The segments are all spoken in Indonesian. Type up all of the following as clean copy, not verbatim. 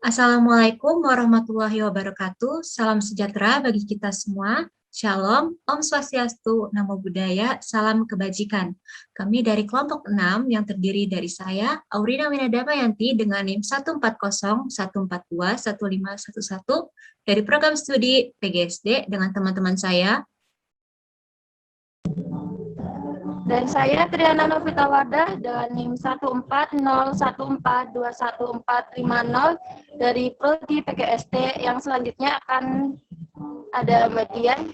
Assalamualaikum warahmatullahi wabarakatuh. Salam sejahtera bagi kita semua. Shalom, Om Swastiastu, Namo Buddhaya, Salam Kebajikan. Kami dari kelompok 6 yang terdiri dari saya, Aurina Winadamayanti dengan NIM 140-142-1511 dari program studi PGSD dengan teman-teman saya. Dan saya Triana Novita Wardah dengan NIM 140142140 dari Prodi PGSD. Yang selanjutnya akan ada Mbak Dian.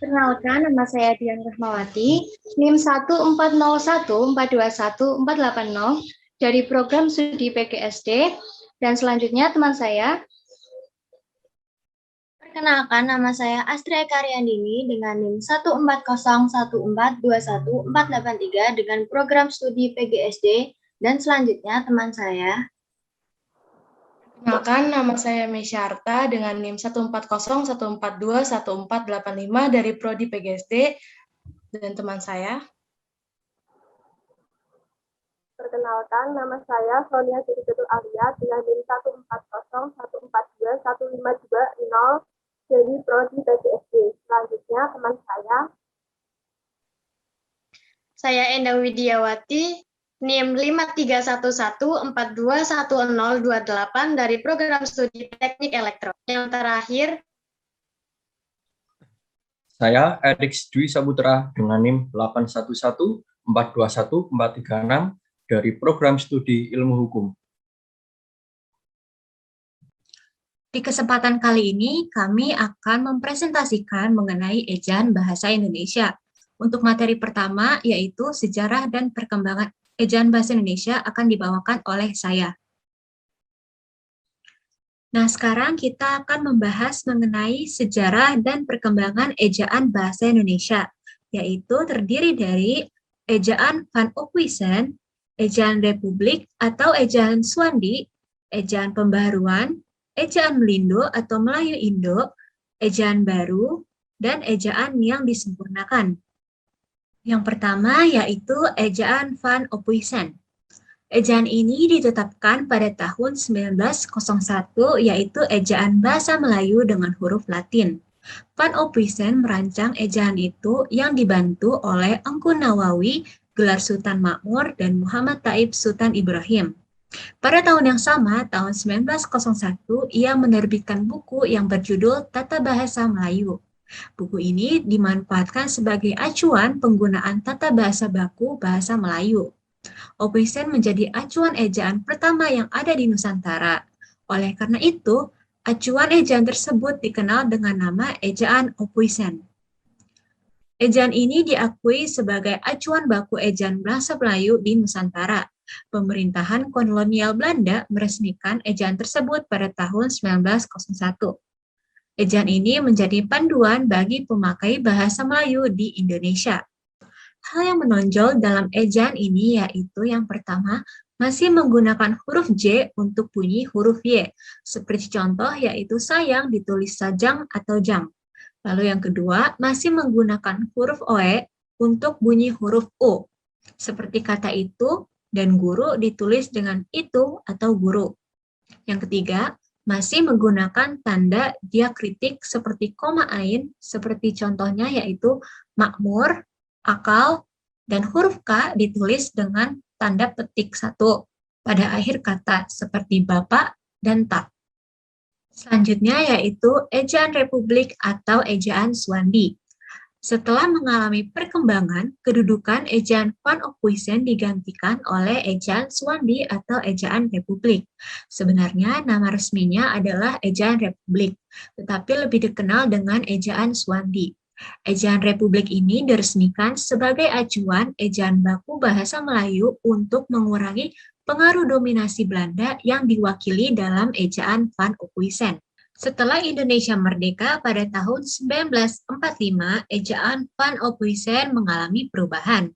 Perkenalkan, nama saya Dian Rahmawati, NIM 14014214880 dari program studi PGSD. Dan selanjutnya teman saya. Perkenalkan, nama saya Astria Karyandini dengan NIM 14014214883 dengan program studi PGSD. Dan selanjutnya teman saya. Perkenalkan, nama saya Mesyarta dengan NIM 14014214885 dari Prodi PGSD. Dan teman saya. Perkenalkan, nama saya Sonia Siriketul Alia dengan NIM 1401421521520 dari Prodi PGSD. Selanjutnya teman saya. Saya Endah Widiawati, NIM 5311421028 dari program studi Teknik Elektro. Yang terakhir. Saya Erik Dwi Saputra dengan NIM 8114214436 dari program studi Ilmu Hukum. Di kesempatan kali ini, kami akan mempresentasikan mengenai ejaan bahasa Indonesia. Untuk materi pertama, yaitu sejarah dan perkembangan ejaan bahasa Indonesia akan dibawakan oleh saya. Nah, sekarang kita akan membahas mengenai sejarah dan perkembangan ejaan bahasa Indonesia, yaitu terdiri dari ejaan Van Ophuijsen, ejaan Republik atau ejaan Swandi, ejaan Pembaharuan, ejaan Melindo atau Melayu Indo, ejaan baru, dan ejaan yang disempurnakan. Yang pertama yaitu ejaan Van Ophuijsen. Ejaan ini ditetapkan pada tahun 1901, yaitu ejaan bahasa Melayu dengan huruf Latin. Van Ophuijsen merancang ejaan itu yang dibantu oleh Engku Nawawi, Gelar Sultan Makmur, dan Muhammad Taib Sultan Ibrahim. Pada tahun yang sama, tahun 1901, ia menerbitkan buku yang berjudul Tata Bahasa Melayu. Buku ini dimanfaatkan sebagai acuan penggunaan tata bahasa baku bahasa Melayu. Ophuijsen menjadi acuan ejaan pertama yang ada di Nusantara. Oleh karena itu, acuan ejaan tersebut dikenal dengan nama ejaan Ophuijsen. Ejaan ini diakui sebagai acuan baku ejaan bahasa Melayu di Nusantara. Pemerintahan kolonial Belanda meresmikan ejaan tersebut pada tahun 1901. Ejaan ini menjadi panduan bagi pemakai bahasa Melayu di Indonesia. Hal yang menonjol dalam ejaan ini yaitu yang pertama, masih menggunakan huruf J untuk bunyi huruf Y, seperti contoh yaitu sayang ditulis sajang atau jang. Lalu yang kedua, masih menggunakan huruf OE untuk bunyi huruf U, seperti kata itu, dan guru ditulis dengan itu atau guru. Yang ketiga, masih menggunakan tanda diakritik seperti koma ain, seperti contohnya yaitu makmur, akal, dan huruf K ditulis dengan tanda petik 1 pada akhir kata seperti bapak dan tak. Selanjutnya yaitu ejaan Republik atau ejaan Swandi. Setelah mengalami perkembangan, kedudukan ejaan Van Ophuijsen digantikan oleh ejaan Swandi atau ejaan Republik. Sebenarnya nama resminya adalah ejaan Republik, tetapi lebih dikenal dengan ejaan Swandi. Ejaan Republik ini diresmikan sebagai acuan ejaan baku bahasa Melayu untuk mengurangi pengaruh dominasi Belanda yang diwakili dalam ejaan Van Ophuijsen. Setelah Indonesia merdeka pada tahun 1945, ejaan Van Ophuijsen mengalami perubahan.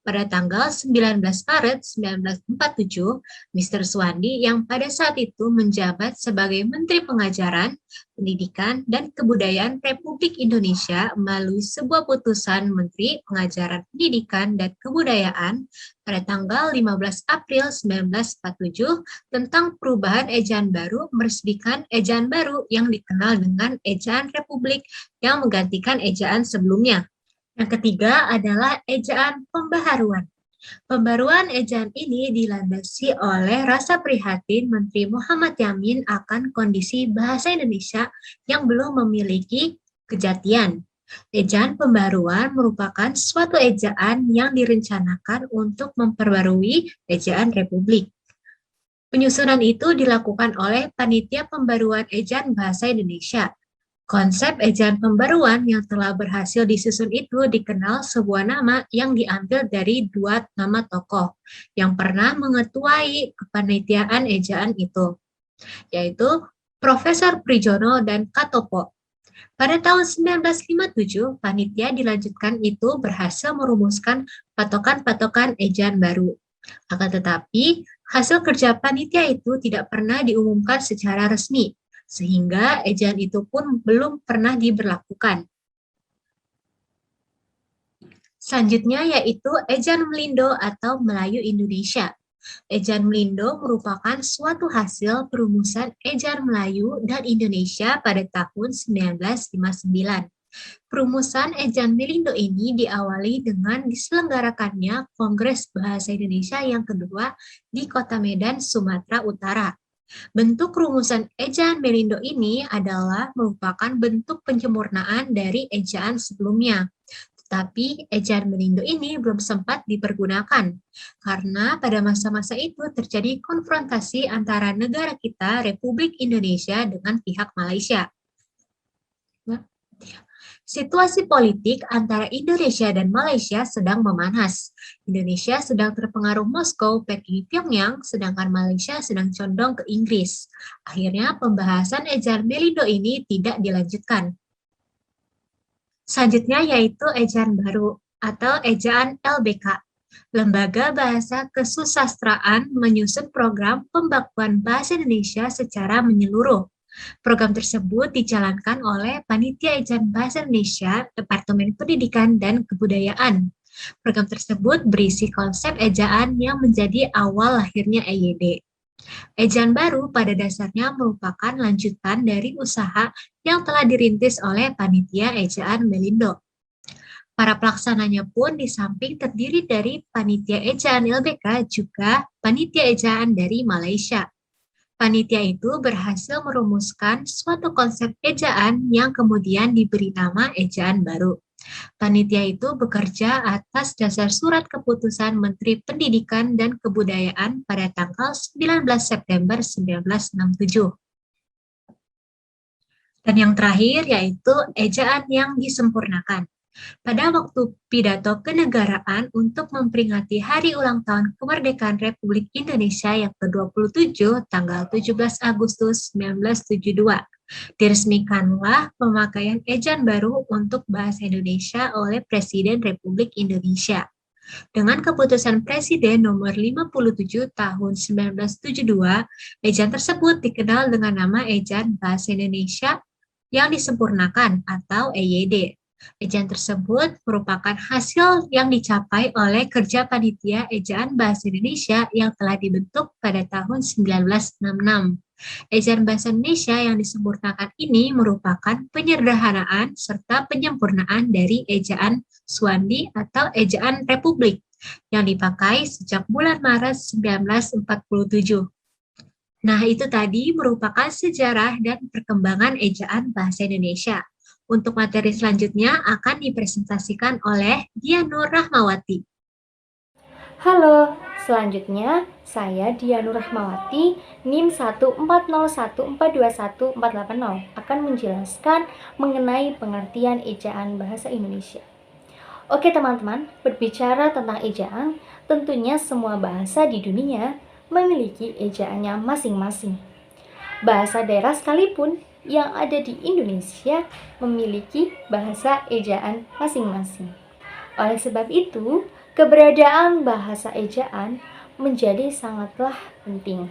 pada tanggal 19 Maret 1947, Mr. Suwandi yang pada saat itu menjabat sebagai Menteri Pengajaran, Pendidikan, dan Kebudayaan Republik Indonesia melalui sebuah putusan Menteri Pengajaran, Pendidikan, dan Kebudayaan pada tanggal 15 April 1947 tentang perubahan ejaan baru meresmikan ejaan baru yang dikenal dengan ejaan Republik yang menggantikan ejaan sebelumnya. Yang ketiga adalah ejaan pembaharuan. Pembaruan ejaan ini dilandasi oleh rasa prihatin Menteri Muhammad Yamin akan kondisi bahasa Indonesia yang belum memiliki kejatian. Ejaan pembaruan merupakan suatu ejaan yang direncanakan untuk memperbarui ejaan Republik. Penyusunan itu dilakukan oleh Panitia Pembaruan Ejaan Bahasa Indonesia. Konsep ejaan pembaruan yang telah berhasil disusun itu dikenal sebuah nama yang diambil dari dua nama tokoh yang pernah mengetuai kepanitiaan ejaan itu, yaitu Profesor Prijono dan Katopo. Pada tahun 1957, panitia dilanjutkan itu berhasil merumuskan patokan-patokan ejaan baru. Akan tetapi, hasil kerja panitia itu tidak pernah diumumkan secara resmi, sehingga ejaan itu pun belum pernah diberlakukan. Selanjutnya yaitu ejaan Melindo atau Melayu Indonesia. Ejaan Melindo merupakan suatu hasil perumusan ejaan Melayu dan Indonesia pada tahun 1959. Perumusan ejaan Melindo ini diawali dengan diselenggarakannya Kongres Bahasa Indonesia yang kedua di Kota Medan, Sumatera Utara. Bentuk rumusan ejaan Melindo ini adalah merupakan bentuk penyempurnaan dari ejaan sebelumnya. Tetapi ejaan Melindo ini belum sempat dipergunakan, karena pada masa-masa itu terjadi konfrontasi antara negara kita, Republik Indonesia, dengan pihak Malaysia. Situasi politik antara Indonesia dan Malaysia sedang memanas. Indonesia sedang terpengaruh Moskow, Peking, Pyongyang, sedangkan Malaysia sedang condong ke Inggris. Akhirnya pembahasan ejaan Melindo ini tidak dilanjutkan. Selanjutnya yaitu ejaan baru atau ejaan LBK. Lembaga Bahasa Kesusastraan menyusun program pembakuan bahasa Indonesia secara menyeluruh. Program tersebut dijalankan oleh Panitia Ejaan Bahasa Indonesia, Departemen Pendidikan dan Kebudayaan. Program tersebut berisi konsep ejaan yang menjadi awal lahirnya EYD. Ejaan baru pada dasarnya merupakan lanjutan dari usaha yang telah dirintis oleh Panitia Ejaan Melindo. Para pelaksananya pun di samping terdiri dari Panitia Ejaan LBK juga Panitia Ejaan dari Malaysia. Panitia itu berhasil merumuskan suatu konsep ejaan yang kemudian diberi nama ejaan baru. Panitia itu bekerja atas dasar surat keputusan Menteri Pendidikan dan Kebudayaan pada tanggal 19 September 1967. Dan yang terakhir yaitu ejaan yang disempurnakan. Pada waktu pidato kenegaraan untuk memperingati Hari Ulang Tahun Kemerdekaan Republik Indonesia yang ke-27 tanggal 17 Agustus 1972, diresmikanlah pemakaian ejaan baru untuk bahasa Indonesia oleh Presiden Republik Indonesia. Dengan keputusan Presiden nomor 57 tahun 1972, ejaan tersebut dikenal dengan nama Ejaan Bahasa Indonesia yang disempurnakan atau EYD. Ejaan tersebut merupakan hasil yang dicapai oleh kerja Panitia Ejaan Bahasa Indonesia yang telah dibentuk pada tahun 1966. Ejaan Bahasa Indonesia yang disempurnakan ini merupakan penyederhanaan serta penyempurnaan dari Ejaan Suwandi atau Ejaan Republik yang dipakai sejak bulan Maret 1947. Nah, itu tadi merupakan sejarah dan perkembangan Ejaan Bahasa Indonesia. Untuk materi selanjutnya akan dipresentasikan oleh Dianur Rahmawati. Halo, selanjutnya saya Dianur Rahmawati, NIM 14014214880 akan menjelaskan mengenai pengertian ejaan bahasa Indonesia. Oke teman-teman, berbicara tentang ejaan, tentunya semua bahasa di dunia memiliki ejaannya masing-masing. Bahasa daerah sekalipun yang ada di Indonesia memiliki bahasa ejaan masing-masing. Oleh sebab itu, keberadaan bahasa ejaan menjadi sangatlah penting.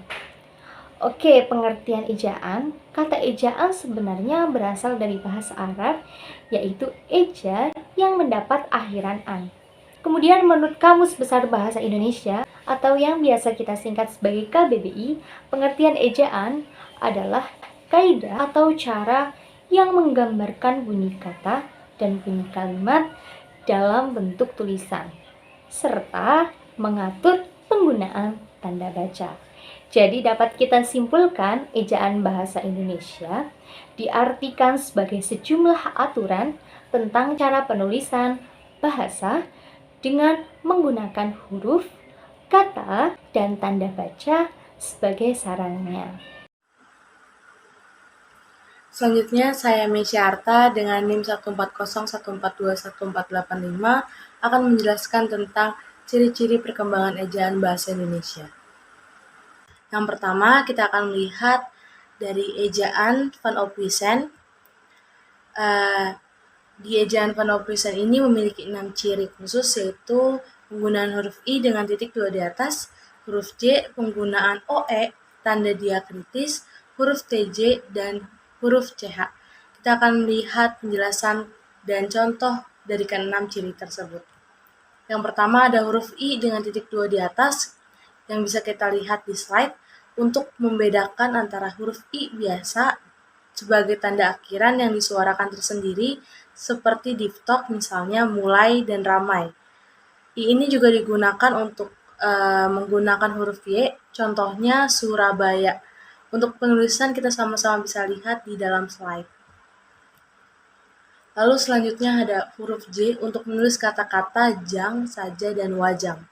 Oke, pengertian ejaan. Kata ejaan sebenarnya berasal dari bahasa Arab, yaitu eja yang mendapat akhiran an. Kemudian menurut Kamus Besar Bahasa Indonesia atau yang biasa kita singkat sebagai KBBI, pengertian ejaan adalah kaidah atau cara yang menggambarkan bunyi kata dan bunyi kalimat dalam bentuk tulisan, serta mengatur penggunaan tanda baca. Jadi dapat kita simpulkan ejaan bahasa Indonesia diartikan sebagai sejumlah aturan tentang cara penulisan bahasa dengan menggunakan huruf, kata, dan tanda baca sebagai sarannya. Selanjutnya saya Mesya Arta dengan NIM 1401421421485 akan menjelaskan tentang ciri-ciri perkembangan ejaan bahasa Indonesia. Yang pertama, kita akan melihat dari ejaan Van Ophuijsen. Di ejaan Van Ophuijsen ini memiliki 6 ciri khusus, yaitu penggunaan huruf I dengan titik 2 di atas, huruf J, penggunaan OE, tanda diakritis, huruf TJ, dan huruf CH. Kita akan melihat penjelasan dan contoh dari ke-6 ciri tersebut. Yang pertama ada huruf I dengan titik 2 di atas, yang bisa kita lihat di slide, untuk membedakan antara huruf I biasa sebagai tanda akhiran yang disuarakan tersendiri, seperti diftok misalnya mulai dan ramai. I ini juga digunakan untuk menggunakan huruf Y, contohnya Surabaya. Untuk penulisan kita sama-sama bisa lihat di dalam slide. Lalu selanjutnya ada huruf J untuk menulis kata-kata jang, saja, dan wajang.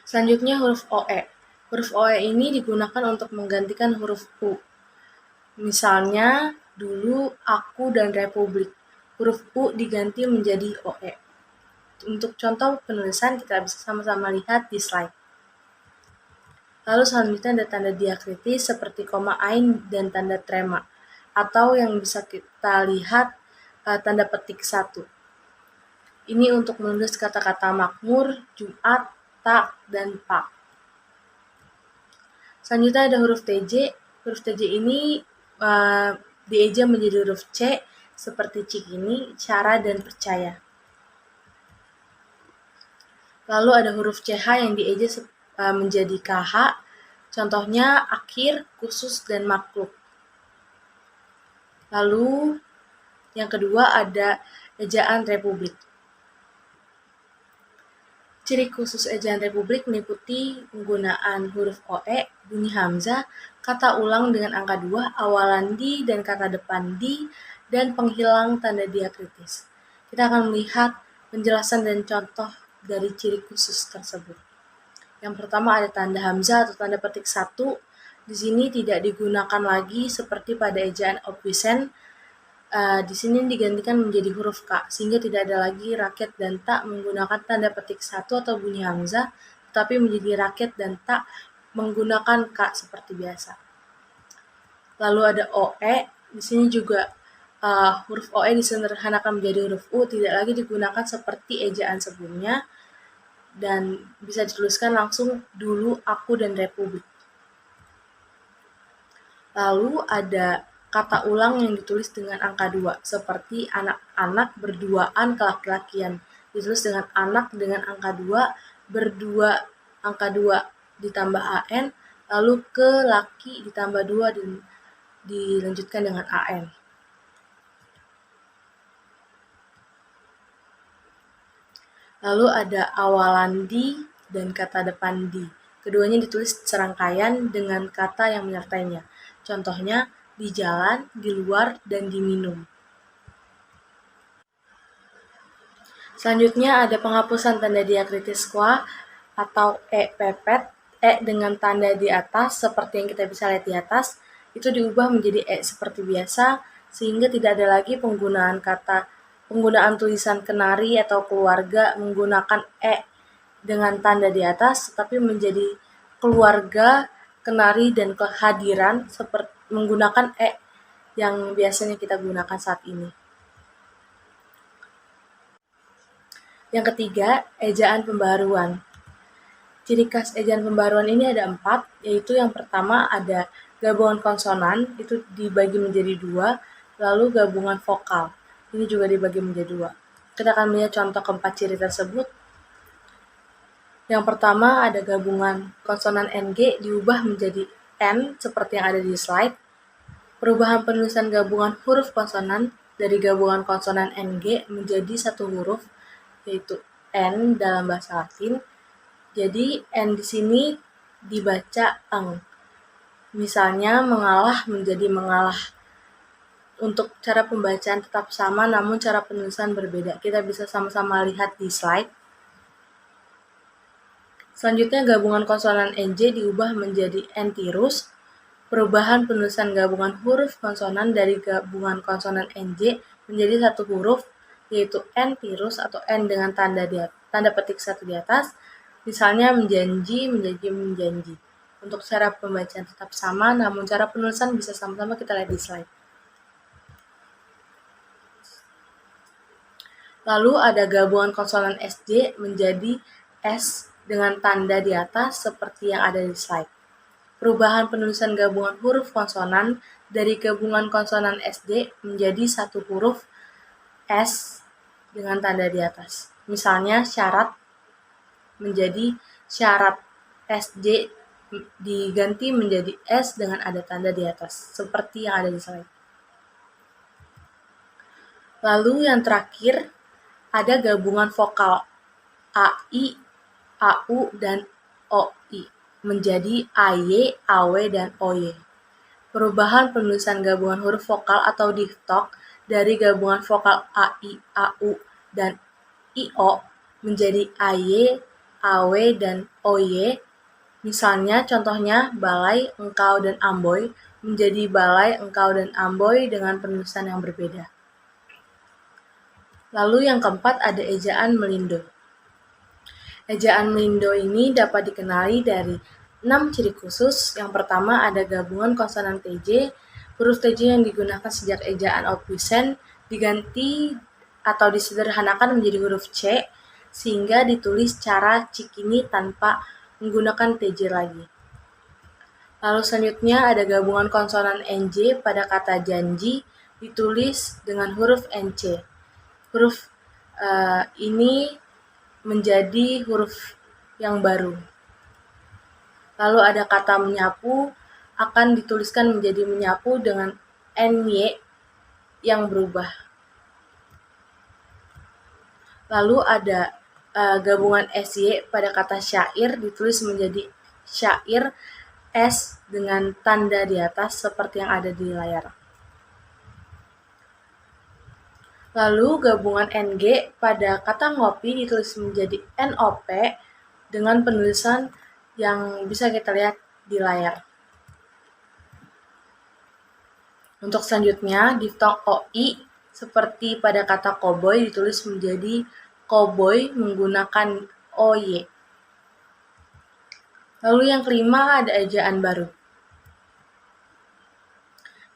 Selanjutnya huruf OE. Huruf OE ini digunakan untuk menggantikan huruf U. Misalnya, dulu, aku, dan republik. Huruf U diganti menjadi OE. Untuk contoh penulisan kita bisa sama-sama lihat di slide. Lalu selanjutnya ada tanda diakritis seperti koma ain dan tanda trema, atau yang bisa kita lihat tanda petik 1. Ini untuk menulis kata-kata makmur, Jumat, tak, dan pak. Selanjutnya ada huruf TJ. Huruf TJ ini dieja menjadi huruf C seperti cikini, cara, dan percaya. Lalu ada huruf CH yang dieja menjadi KH, contohnya akhir, khusus, dan makluk. Lalu yang kedua ada ejaan republik. Ciri khusus ejaan republik meliputi penggunaan huruf OE, bunyi hamzah, kata ulang dengan angka 2, awalan di dan kata depan di, dan penghilang tanda diakritis. Kita akan melihat penjelasan dan contoh dari ciri khusus tersebut. Yang pertama ada tanda hamzah atau tanda petik 1. Di sini tidak digunakan lagi seperti pada ejaan Ophuijsen. Di sini digantikan menjadi huruf K, sehingga tidak ada lagi raket dan tak menggunakan tanda petik 1 atau bunyi hamzah, tetapi menjadi raket dan tak menggunakan K seperti biasa. Lalu ada OE, di sini juga huruf OE disederhanakan menjadi huruf U, tidak lagi digunakan seperti ejaan sebelumnya, dan bisa dituliskan langsung dulu, aku, dan republik. Lalu ada kata ulang yang ditulis dengan angka 2, seperti anak-anak berduaan kelaki-lakian. Ditulis dengan anak dengan angka 2, berdua angka 2 ditambah AN, lalu ke laki ditambah 2 dan dilanjutkan dengan AN. Lalu ada awalan di dan kata depan di. Keduanya ditulis serangkaian dengan kata yang menyertainya. Contohnya, di jalan, di luar, dan diminum. Selanjutnya ada penghapusan tanda diakritis kwa atau E pepet, E dengan tanda di atas seperti yang kita bisa lihat di atas, itu diubah menjadi E seperti biasa, sehingga tidak ada lagi penggunaan tulisan kenari atau keluarga menggunakan E dengan tanda di atas, tetapi menjadi keluarga, kenari, dan kehadiran seperti menggunakan E yang biasanya kita gunakan saat ini. Yang ketiga, ejaan pembaruan. Ciri khas ejaan pembaruan ini ada 4, yaitu yang pertama ada gabungan konsonan, itu dibagi menjadi 2, lalu gabungan vokal, ini juga dibagi menjadi 2. Kita akan melihat contoh keempat ciri tersebut. Yang pertama ada gabungan konsonan NG diubah menjadi N seperti yang ada di slide. Perubahan penulisan gabungan huruf konsonan dari gabungan konsonan NG menjadi satu huruf, yaitu N dalam bahasa Latin. Jadi N di sini dibaca eng. Misalnya mengalah menjadi mengalah. Untuk cara pembacaan tetap sama namun cara penulisan berbeda. Kita bisa sama-sama lihat di slide. Selanjutnya gabungan konsonan NJ diubah menjadi N tirus. Perubahan penulisan gabungan huruf konsonan dari gabungan konsonan NJ menjadi satu huruf, yaitu N tirus atau N dengan tanda petik 1 di atas. Misalnya menjanji, menjanji. Untuk cara pembacaan tetap sama, namun cara penulisan bisa sama-sama kita lihat di slide. Lalu ada gabungan konsonan SJ menjadi S dengan tanda di atas seperti yang ada di slide. Perubahan penulisan gabungan huruf konsonan dari gabungan konsonan SJ menjadi satu huruf S dengan tanda di atas. Misalnya syarat menjadi syarat, SJ diganti menjadi S dengan ada tanda di atas, seperti yang ada di slide. Lalu yang terakhir, ada gabungan vokal AI, AU, dan OI menjadi AY, AW, dan OY. Perubahan penulisan gabungan huruf vokal atau diftok dari gabungan vokal AI, AU, dan IO menjadi AY, AW, dan OY. Misalnya contohnya balai, engkau, dan amboy menjadi balai, engkau, dan amboy dengan penulisan yang berbeda. Lalu yang keempat ada ejaan melindo. Ejaan melindo ini dapat dikenali dari 6 ciri khusus. Yang pertama ada gabungan konsonan TJ. Huruf TJ yang digunakan sejak ejaan Opuisen diganti atau disederhanakan menjadi huruf C, sehingga ditulis cara Cikini tanpa menggunakan TJ lagi. Lalu selanjutnya ada gabungan konsonan NJ pada kata janji ditulis dengan huruf NC. Huruf ini menjadi huruf yang baru. Lalu ada kata menyapu akan dituliskan menjadi menyapu dengan NY yang berubah. Lalu ada gabungan SY pada kata syair ditulis menjadi syair S dengan tanda di atas seperti yang ada di layar. Lalu gabungan NG pada kata ngopi ditulis menjadi NOP dengan penulisan yang bisa kita lihat di layar. Untuk selanjutnya, diftong OI seperti pada kata koboi ditulis menjadi koboi menggunakan OY. Lalu yang kelima ada ejaan baru.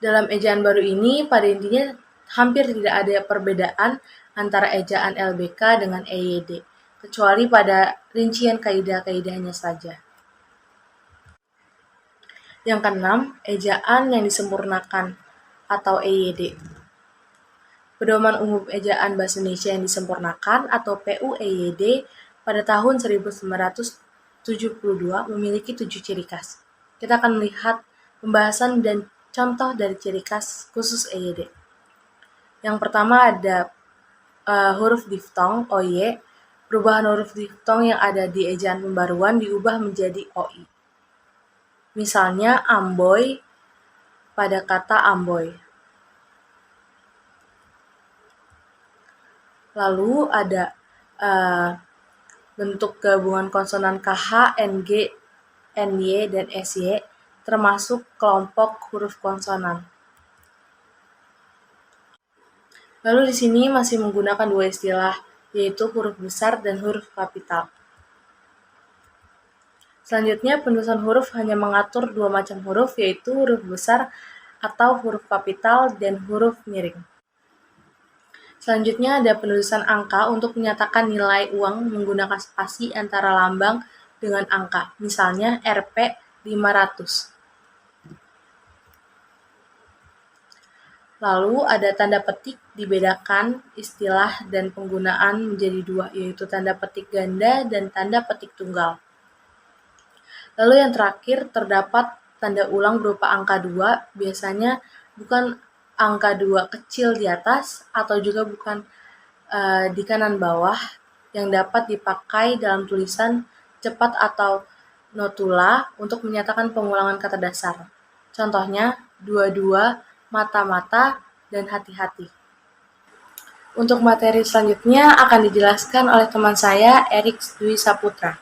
Dalam ejaan baru ini pada intinya hampir tidak ada perbedaan antara ejaan LBK dengan EYD, kecuali pada rincian kaidah-kaidahnya saja. Yang keenam, ejaan yang disempurnakan atau EYD. Pedoman Umum Ejaan Bahasa Indonesia yang disempurnakan atau PUEYD pada tahun 1972 memiliki 7 ciri khas. Kita akan melihat pembahasan dan contoh dari ciri khas khusus EYD. Yang pertama ada huruf diftong OY. Perubahan huruf diftong yang ada di ejaan pembaruan diubah menjadi OI. Misalnya amboy pada kata amboy. Lalu ada bentuk gabungan konsonan KH, NG, NY, dan SY termasuk kelompok huruf konsonan. Lalu di sini masih menggunakan 2 istilah, yaitu huruf besar dan huruf kapital. Selanjutnya, penulisan huruf hanya mengatur 2 macam huruf, yaitu huruf besar atau huruf kapital dan huruf miring. Selanjutnya ada penulisan angka untuk menyatakan nilai uang menggunakan spasi antara lambang dengan angka, misalnya Rp 500. Lalu ada tanda petik, dibedakan istilah dan penggunaan menjadi dua, yaitu tanda petik ganda dan tanda petik tunggal. Lalu yang terakhir terdapat tanda ulang berupa angka 2, biasanya bukan angka 2 kecil di atas atau juga bukan di kanan bawah, yang dapat dipakai dalam tulisan cepat atau notula untuk menyatakan pengulangan kata dasar. Contohnya 22, mata-mata, dan hati-hati. Untuk materi selanjutnya akan dijelaskan oleh teman saya, Erik Dwi Saputra.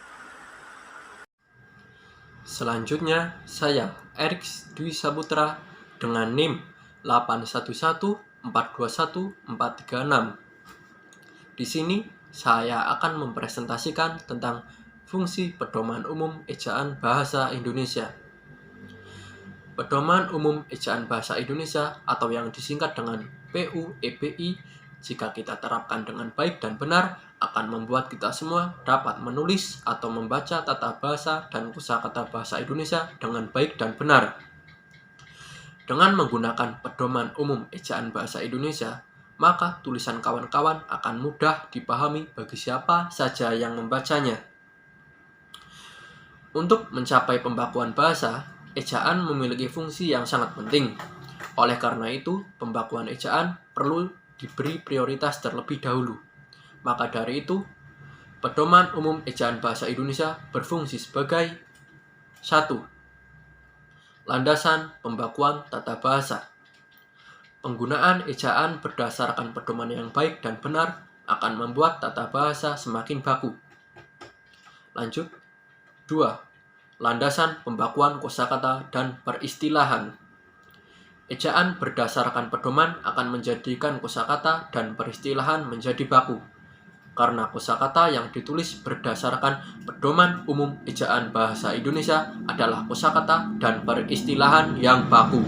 Selanjutnya, saya, Erik Dwi Saputra, dengan NIM 811421436. Di sini, saya akan mempresentasikan tentang fungsi Pedoman Umum Ejaan Bahasa Indonesia. Pedoman Umum Ejaan Bahasa Indonesia atau yang disingkat dengan PUEBI, jika kita terapkan dengan baik dan benar, akan membuat kita semua dapat menulis atau membaca tata bahasa dan kosakata bahasa Indonesia dengan baik dan benar. Dengan menggunakan Pedoman Umum Ejaan Bahasa Indonesia, maka tulisan kawan-kawan akan mudah dipahami bagi siapa saja yang membacanya. Untuk mencapai pembakuan bahasa, ejaan memiliki fungsi yang sangat penting. Oleh karena itu, pembakuan ejaan perlu diberi prioritas terlebih dahulu. Maka dari itu, Pedoman Umum Ejaan Bahasa Indonesia berfungsi sebagai 1. Landasan pembakuan tata bahasa. Penggunaan ejaan berdasarkan pedoman yang baik dan benar akan membuat tata bahasa semakin baku. Lanjut. 2. Landasan pembakuan kosakata dan peristilahan. Ejaan berdasarkan pedoman akan menjadikan kosakata dan peristilahan menjadi baku, karena kosakata yang ditulis berdasarkan Pedoman Umum Ejaan Bahasa Indonesia adalah kosakata dan peristilahan yang baku.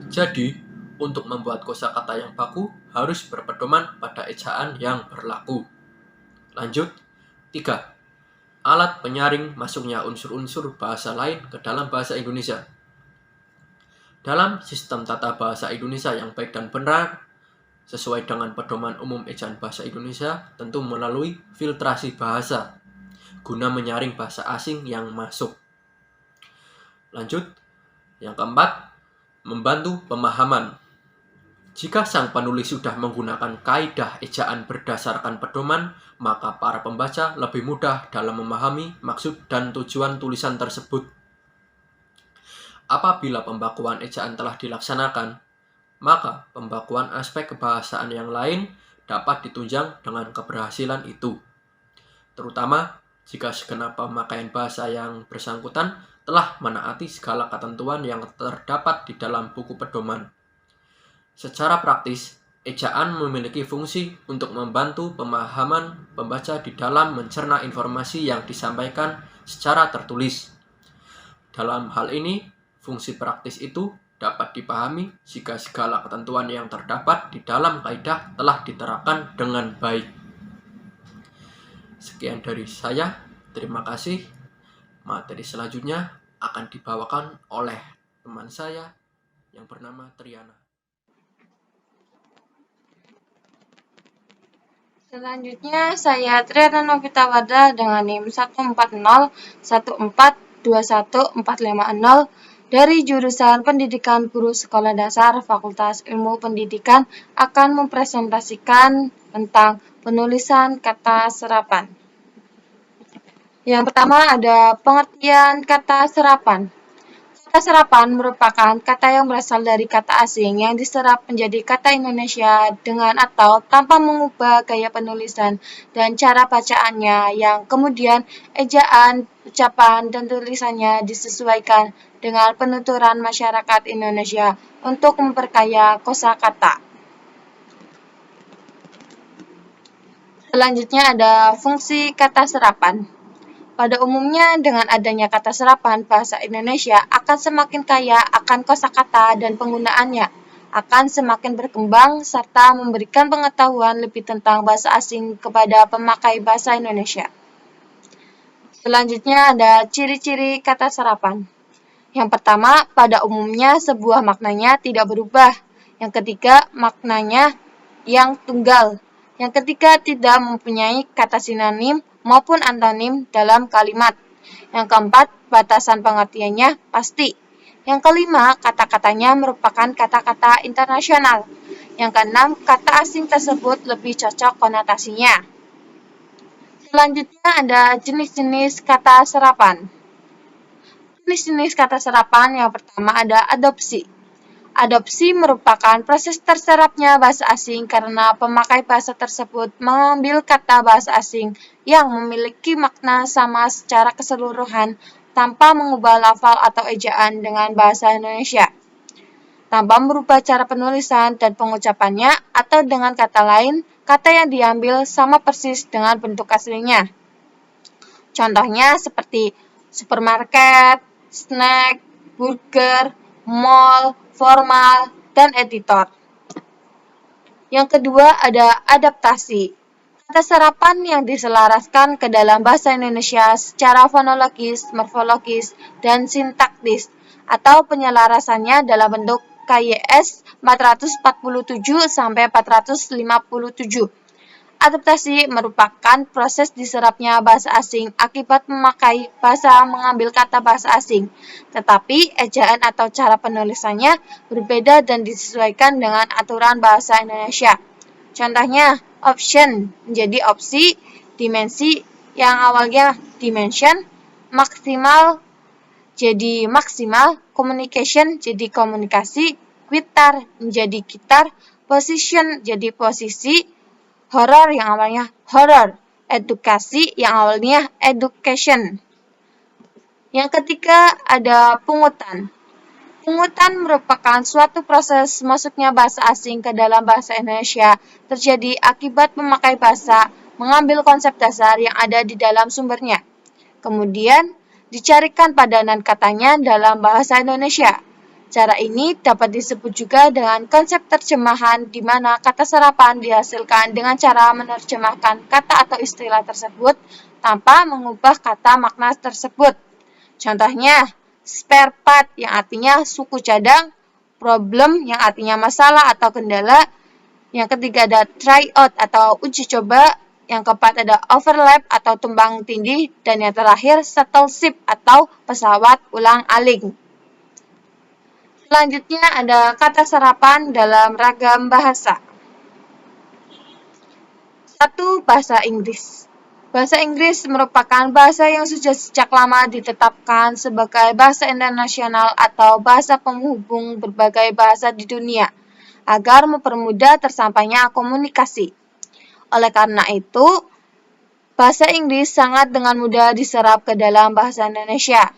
Jadi, untuk membuat kosakata yang baku harus berpedoman pada ejaan yang berlaku. Lanjut. 3. Alat penyaring masuknya unsur-unsur bahasa lain ke dalam bahasa Indonesia. Dalam sistem tata bahasa Indonesia yang baik dan benar, sesuai dengan Pedoman Umum Ejaan Bahasa Indonesia, tentu melalui filtrasi bahasa, guna menyaring bahasa asing yang masuk. Lanjut, yang keempat, membantu pemahaman. Jika sang penulis sudah menggunakan kaidah ejaan berdasarkan pedoman, maka para pembaca lebih mudah dalam memahami maksud dan tujuan tulisan tersebut. Apabila pembakuan ejaan telah dilaksanakan, maka pembakuan aspek kebahasaan yang lain dapat ditunjang dengan keberhasilan itu. Terutama jika segenap pemakaian bahasa yang bersangkutan telah menaati segala ketentuan yang terdapat di dalam buku pedoman. Secara praktis, ejaan memiliki fungsi untuk membantu pemahaman pembaca di dalam mencerna informasi yang disampaikan secara tertulis. Dalam hal ini, fungsi praktis itu dapat dipahami jika segala ketentuan yang terdapat di dalam kaidah telah diterapkan dengan baik. Sekian dari saya, terima kasih. Materi selanjutnya akan dibawakan oleh teman saya yang bernama Triana. Selanjutnya, saya Triana Novita Wardah dengan NIM 14014214550 dari jurusan Pendidikan Guru Sekolah Dasar Fakultas Ilmu Pendidikan akan mempresentasikan tentang penulisan kata serapan. Yang pertama ada pengertian kata serapan. Kata serapan merupakan kata yang berasal dari kata asing yang diserap menjadi kata Indonesia dengan atau tanpa mengubah gaya penulisan dan cara bacaannya, yang kemudian ejaan, ucapan, dan tulisannya disesuaikan dengan penuturan masyarakat Indonesia untuk memperkaya kosakata. Selanjutnya ada fungsi kata serapan. Pada umumnya, dengan adanya kata serapan, bahasa Indonesia akan semakin kaya akan kosakata dan penggunaannya. akan semakin berkembang serta memberikan pengetahuan lebih tentang bahasa asing kepada pemakai bahasa Indonesia. Selanjutnya ada ciri-ciri kata serapan. Yang pertama, pada umumnya sebuah maknanya tidak berubah. Yang ketiga, maknanya yang tunggal. Yang ketiga, tidak mempunyai kata sinonim maupun antonim dalam kalimat. Yang keempat, batasan pengertiannya pasti. Yang kelima, kata-katanya merupakan kata-kata internasional. Yang keenam, kata asing tersebut lebih cocok konotasinya. Selanjutnya ada jenis-jenis kata serapan. Jenis-jenis kata serapan yang pertama ada adopsi. Adopsi merupakan proses terserapnya bahasa asing karena pemakai bahasa tersebut mengambil kata bahasa asing yang memiliki makna sama secara keseluruhan tanpa mengubah lafal atau ejaan dengan bahasa Indonesia, tanpa merubah cara penulisan dan pengucapannya, atau dengan kata lain, kata yang diambil sama persis dengan bentuk aslinya. Contohnya seperti supermarket, snack, burger, mall, formal, dan editor. Yang kedua ada adaptasi. Kata serapan yang diselaraskan ke dalam bahasa Indonesia secara fonologis, morfologis, dan sintaktis, atau penyelarasannya dalam bentuk KYS 447-457. Adaptasi merupakan proses diserapnya bahasa asing akibat memakai bahasa mengambil kata bahasa asing, tetapi ejaan atau cara penulisannya berbeda dan disesuaikan dengan aturan bahasa Indonesia. Contohnya, option menjadi opsi, dimensi yang awalnya dimension, maksimal jadi maksimal, communication jadi komunikasi, gitar menjadi gitar, position jadi posisi, horror yang awalnya horror, edukasi yang awalnya education. Yang ketiga ada pungutan. Pungutan merupakan suatu proses masuknya bahasa asing ke dalam bahasa Indonesia terjadi akibat pemakai bahasa mengambil konsep dasar yang ada di dalam sumbernya. Kemudian dicarikan padanan katanya dalam bahasa Indonesia. Cara ini dapat disebut juga dengan konsep terjemahan di mana kata serapan dihasilkan dengan cara menerjemahkan kata atau istilah tersebut tanpa mengubah kata makna tersebut. Contohnya, spare part yang artinya suku cadang, problem yang artinya masalah atau kendala. Yang ketiga ada try out atau uji coba. Yang keempat ada overlap atau tumbang tindih. Dan yang terakhir shuttleship atau pesawat ulang-alik. Selanjutnya ada kata serapan dalam ragam bahasa. 1. Bahasa Inggris. Bahasa Inggris merupakan bahasa yang sudah sejak lama ditetapkan sebagai bahasa internasional atau bahasa penghubung berbagai bahasa di dunia, agar mempermudah tersampainya komunikasi. Oleh karena itu, bahasa Inggris sangat dengan mudah diserap ke dalam bahasa Indonesia.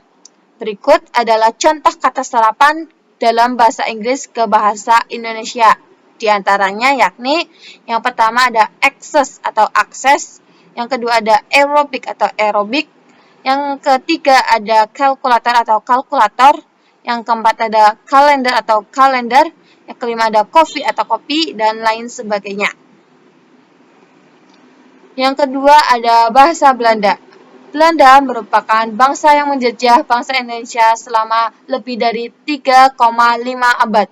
Berikut adalah contoh kata serapan dalam bahasa Inggris ke bahasa Indonesia. Di antaranya yakni yang pertama ada access atau akses, yang kedua ada aerobic atau aerobik, yang ketiga ada kalkulator atau kalkulator, yang keempat ada kalender atau kalender, yang kelima ada coffee atau kopi, dan lain sebagainya. Yang kedua ada bahasa Belanda. Belanda merupakan bangsa yang menjajah bangsa Indonesia selama lebih dari 3,5 abad.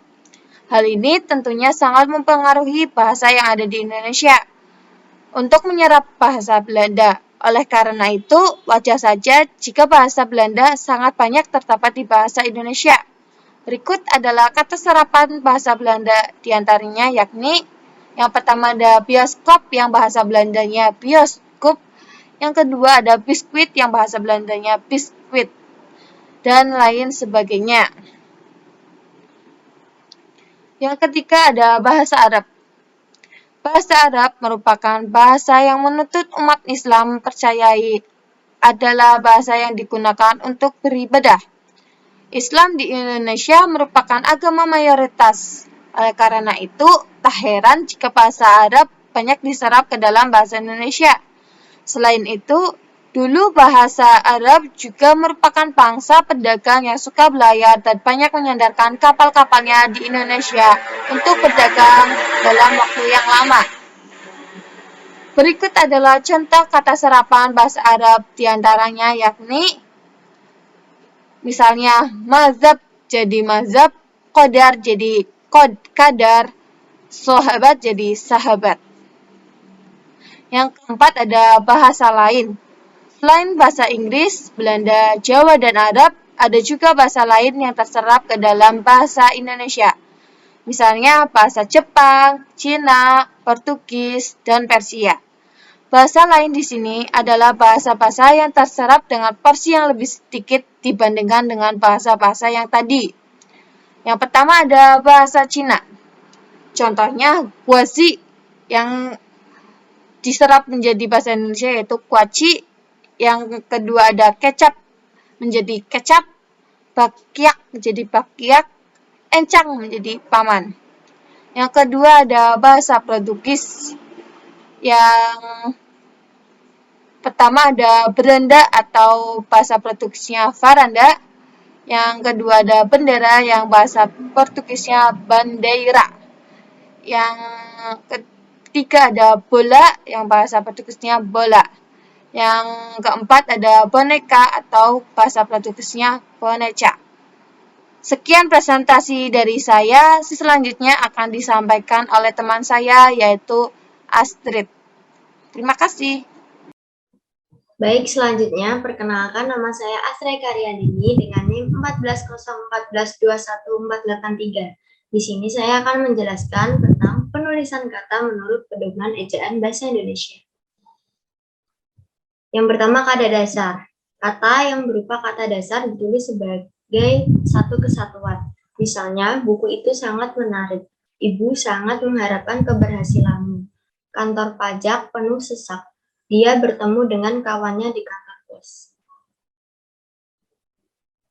Hal ini tentunya sangat mempengaruhi bahasa yang ada di Indonesia untuk menyerap bahasa Belanda. Oleh karena itu, wajar saja jika bahasa Belanda sangat banyak terdapat di bahasa Indonesia. Berikut adalah kata serapan bahasa Belanda, di antaranya yakni yang pertama ada bioskop yang bahasa Belandanya bioskop, yang kedua ada biskuit yang bahasa Belandanya biskuit, dan lain sebagainya. Yang ketiga ada bahasa Arab. Bahasa Arab merupakan bahasa yang menuntut umat Islam percayai adalah bahasa yang digunakan untuk beribadah. Islam di Indonesia merupakan agama mayoritas. Oleh karena itu, tak heran jika bahasa Arab banyak diserap ke dalam bahasa Indonesia. Selain itu, Dulu bahasa Arab juga merupakan bangsa pedagang yang suka berlayar dan banyak menyandarkan kapal-kapalnya di Indonesia untuk berdagang dalam waktu yang lama. Berikut adalah contoh kata serapan bahasa Arab, diantaranya yakni misalnya mazhab jadi mazhab, qadar jadi kadar, sahabat jadi sahabat. Yang keempat ada bahasa lain. Selain bahasa Inggris, Belanda, Jawa, dan Arab, ada juga bahasa lain yang terserap ke dalam bahasa Indonesia. Misalnya bahasa Jepang, Cina, Portugis, dan Persia. Bahasa lain di sini adalah bahasa-bahasa yang terserap dengan porsi yang lebih sedikit dibandingkan dengan bahasa-bahasa yang tadi. Yang pertama ada bahasa Cina. Contohnya guazi yang diserap menjadi bahasa Indonesia yaitu kuaci. Yang kedua ada kecap menjadi kecap, bakyak menjadi bakyak, encang menjadi paman. Yang kedua ada bahasa Portugis. Yang pertama ada beranda atau bahasa Portugisnya varanda. Yang kedua ada bendera yang bahasa Portugisnya bandeira. Yang ketiga ada bola yang bahasa Portugisnya bola. Yang keempat ada boneka atau bahasa Portugisnya boneca. Sekian presentasi dari saya, selanjutnya akan disampaikan oleh teman saya yaitu Astrid. Terima kasih. Baik, selanjutnya perkenalkan nama saya Astrid Karyadini dengan NIM 14014214883. Di sini saya akan menjelaskan tentang penulisan kata menurut pedoman ejaan bahasa Indonesia. Yang pertama, kata dasar. Kata yang berupa kata dasar ditulis sebagai satu kesatuan. Misalnya, buku itu sangat menarik. Ibu sangat mengharapkan keberhasilanmu. Kantor pajak penuh sesak. Dia bertemu dengan kawannya di kantor pos.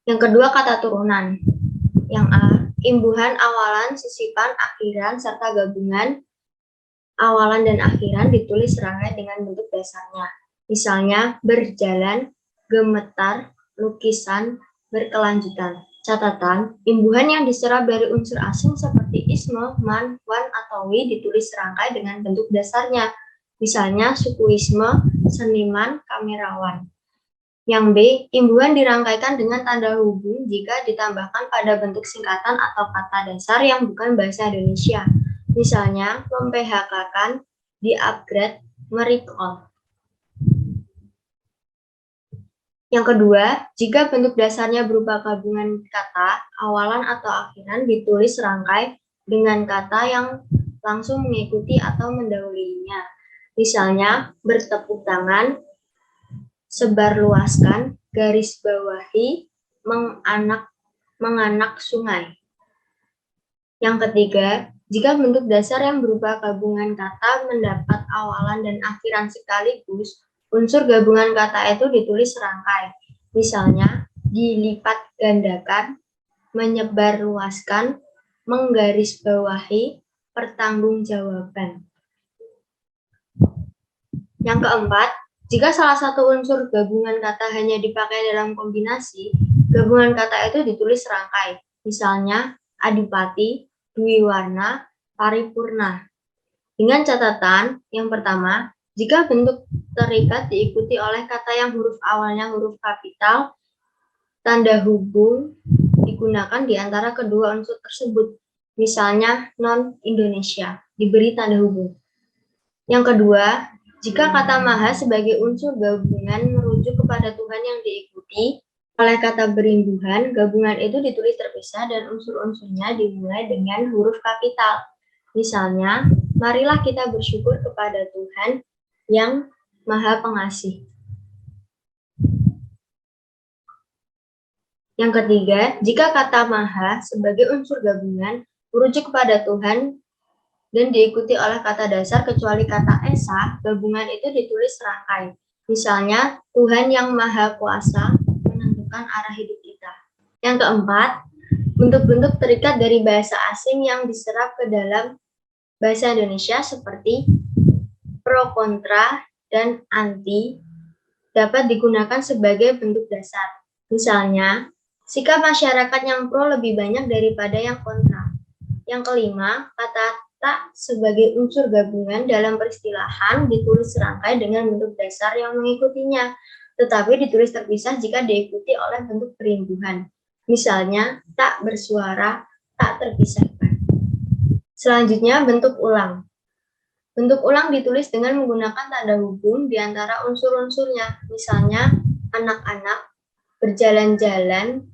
Yang kedua, kata turunan. Yang A, imbuhan, awalan, sisipan, akhiran, serta gabungan awalan dan akhiran ditulis serangkai dengan bentuk dasarnya. Misalnya, berjalan, gemetar, lukisan, berkelanjutan. Catatan, imbuhan yang diserap dari unsur asing seperti isme, man, wan, atau wi ditulis serangkai dengan bentuk dasarnya. Misalnya, sukuisme, seniman, kamerawan. Yang B, imbuhan dirangkaikan dengan tanda hubung jika ditambahkan pada bentuk singkatan atau kata dasar yang bukan bahasa Indonesia. Misalnya, mem-PHK-kan, di-upgrade, merecall. Yang kedua, jika bentuk dasarnya berupa gabungan kata, awalan atau akhiran ditulis serangkai dengan kata yang langsung mengikuti atau mendahuluinya. Misalnya, bertepuk tangan, sebarluaskan, garis bawahi, menganak sungai. Yang ketiga, jika bentuk dasar yang berupa gabungan kata mendapat awalan dan akhiran sekaligus, unsur gabungan kata itu ditulis serangkai. Misalnya, dilipat gandakan, menyebarluaskan, menggarisbawahi, pertanggungjawaban. Yang keempat, jika salah satu unsur gabungan kata hanya dipakai dalam kombinasi, gabungan kata itu ditulis serangkai. Misalnya, adipati, dwiwarna, paripurna. Dengan catatan, yang pertama, jika bentuk terikat diikuti oleh kata yang huruf awalnya huruf kapital, tanda hubung digunakan di antara kedua unsur tersebut. Misalnya, non-Indonesia, diberi tanda hubung. Yang kedua, jika kata maha sebagai unsur gabungan merujuk kepada Tuhan yang diikuti oleh kata berimbuhan, gabungan itu ditulis terpisah dan unsur-unsurnya dimulai dengan huruf kapital. Misalnya, marilah kita bersyukur kepada Tuhan yang Maha Pengasih. Yang ketiga, jika kata maha sebagai unsur gabungan merujuk kepada Tuhan dan diikuti oleh kata dasar kecuali kata esa, gabungan itu ditulis serangkai. Misalnya, Tuhan yang Maha Kuasa menentukan arah hidup kita. Yang keempat, bentuk-bentuk terikat dari bahasa asing yang diserap ke dalam bahasa Indonesia seperti pro, kontra, dan anti dapat digunakan sebagai bentuk dasar. Misalnya, sikap masyarakat yang pro lebih banyak daripada yang kontra. Yang kelima, kata tak sebagai unsur gabungan dalam peristilahan ditulis serangkai dengan bentuk dasar yang mengikutinya, tetapi ditulis terpisah jika diikuti oleh bentuk perimbuhan. Misalnya, tak bersuara, tak terpisahkan. Selanjutnya, bentuk ulang. Bentuk ulang ditulis dengan menggunakan tanda hubung di antara unsur-unsurnya. Misalnya, anak-anak, berjalan-jalan,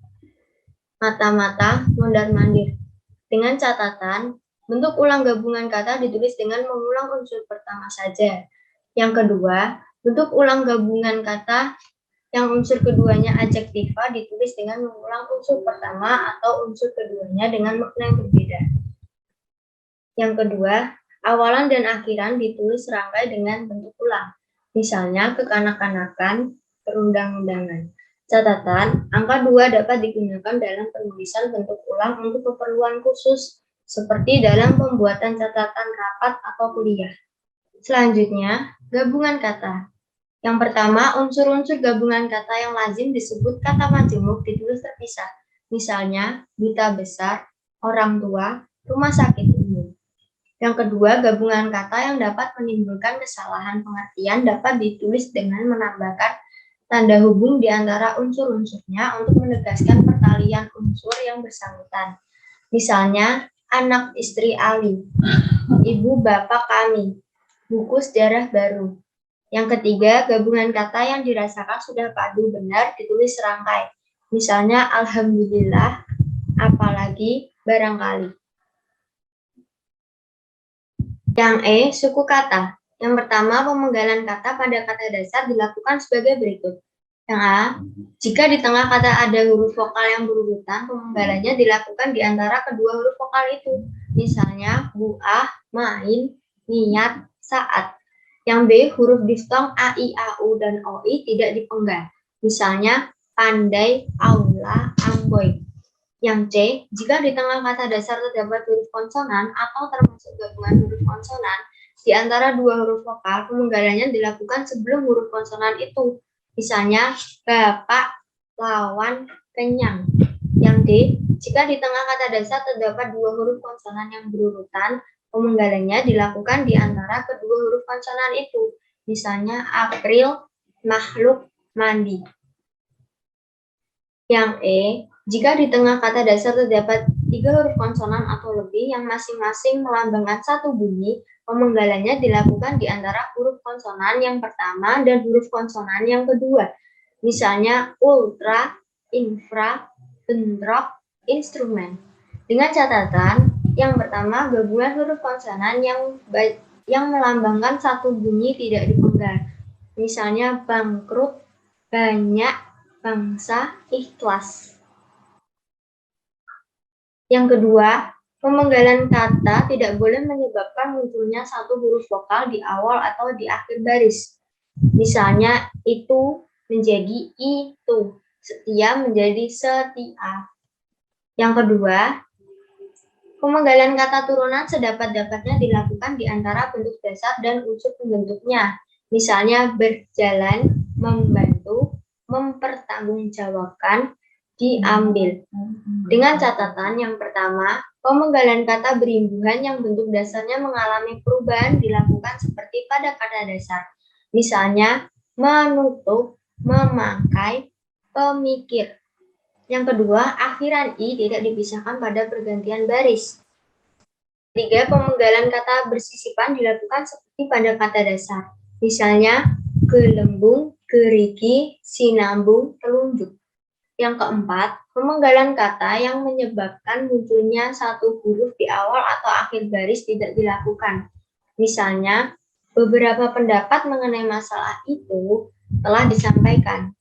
mata-mata, mondar-mandir. Dengan catatan, bentuk ulang gabungan kata ditulis dengan mengulang unsur pertama saja. Yang kedua, bentuk ulang gabungan kata yang unsur keduanya adjektiva ditulis dengan mengulang unsur pertama atau unsur keduanya dengan makna yang berbeda. Yang kedua, awalan dan akhiran ditulis serangkai dengan bentuk ulang. Misalnya, kekanak-kanakan, perundang-undangan. Catatan, angka 2 dapat digunakan dalam penulisan bentuk ulang untuk keperluan khusus, seperti dalam pembuatan catatan rapat atau kuliah. Selanjutnya, gabungan kata. Yang pertama, unsur-unsur gabungan kata yang lazim disebut kata majemuk ditulis terpisah. Misalnya, duta besar, orang tua, rumah sakit umum. Yang kedua, gabungan kata yang dapat menimbulkan kesalahan pengertian dapat ditulis dengan menambahkan tanda hubung di antara unsur-unsurnya untuk menegaskan pertalian unsur yang bersangkutan. Misalnya, anak istri Ali, ibu bapak kami, buku sejarah baru. Yang ketiga, gabungan kata yang dirasakan sudah padu benar ditulis serangkai. Misalnya, alhamdulillah, apalagi, barangkali. Yang E, suku kata. Yang pertama, pemenggalan kata pada kata dasar dilakukan sebagai berikut. Yang A, jika di tengah kata ada huruf vokal yang berurutan, pemenggalannya dilakukan di antara kedua huruf vokal itu. Misalnya, buah, main, niat, saat. Yang B, huruf diftong A, I, A, U, dan O, I tidak dipenggal. Misalnya, pandai, aula, amboy. Yang C, jika di tengah kata dasar terdapat huruf konsonan atau termasuk gabungan huruf konsonan, di antara dua huruf vokal, pemenggalannya dilakukan sebelum huruf konsonan itu. Misalnya, bapak, lawan, kenyang. Yang D, jika di tengah kata dasar terdapat dua huruf konsonan yang berurutan, pemenggalannya dilakukan di antara kedua huruf konsonan itu. Misalnya, April, makhluk, mandi. Yang E, jika di tengah kata dasar terdapat tiga huruf konsonan atau lebih yang masing-masing melambangkan satu bunyi, pemenggalannya dilakukan di antara huruf konsonan yang pertama dan huruf konsonan yang kedua. Misalnya ultra, infra, bentrok, instrumen. Dengan catatan, yang pertama gabungan huruf konsonan yang melambangkan satu bunyi tidak dipenggal. Misalnya bangkrut, banyak, bangsa, ikhlas. Yang kedua, pemenggalan kata tidak boleh menyebabkan munculnya satu huruf vokal di awal atau di akhir baris. Misalnya, itu menjadi itu, setia menjadi setia. Yang kedua, pemenggalan kata turunan sedapat-dapatnya dilakukan di antara bentuk dasar dan unsur pembentuknya. Misalnya, berjalan, membantu, mempertanggungjawabkan, diambil. Dengan catatan yang pertama, pemenggalan kata berimbuhan yang bentuk dasarnya mengalami perubahan dilakukan seperti pada kata dasar. Misalnya, menutup, memakai, pemikir. Yang kedua, akhiran I tidak dipisahkan pada pergantian baris. Ketiga, pemenggalan kata bersisipan dilakukan seperti pada kata dasar. Misalnya, gelembung, gerigi, sinambung, telunjuk. Yang keempat, pemenggalan kata yang menyebabkan munculnya satu huruf di awal atau akhir baris tidak dilakukan. Misalnya, beberapa pendapat mengenai masalah itu telah disampaikan.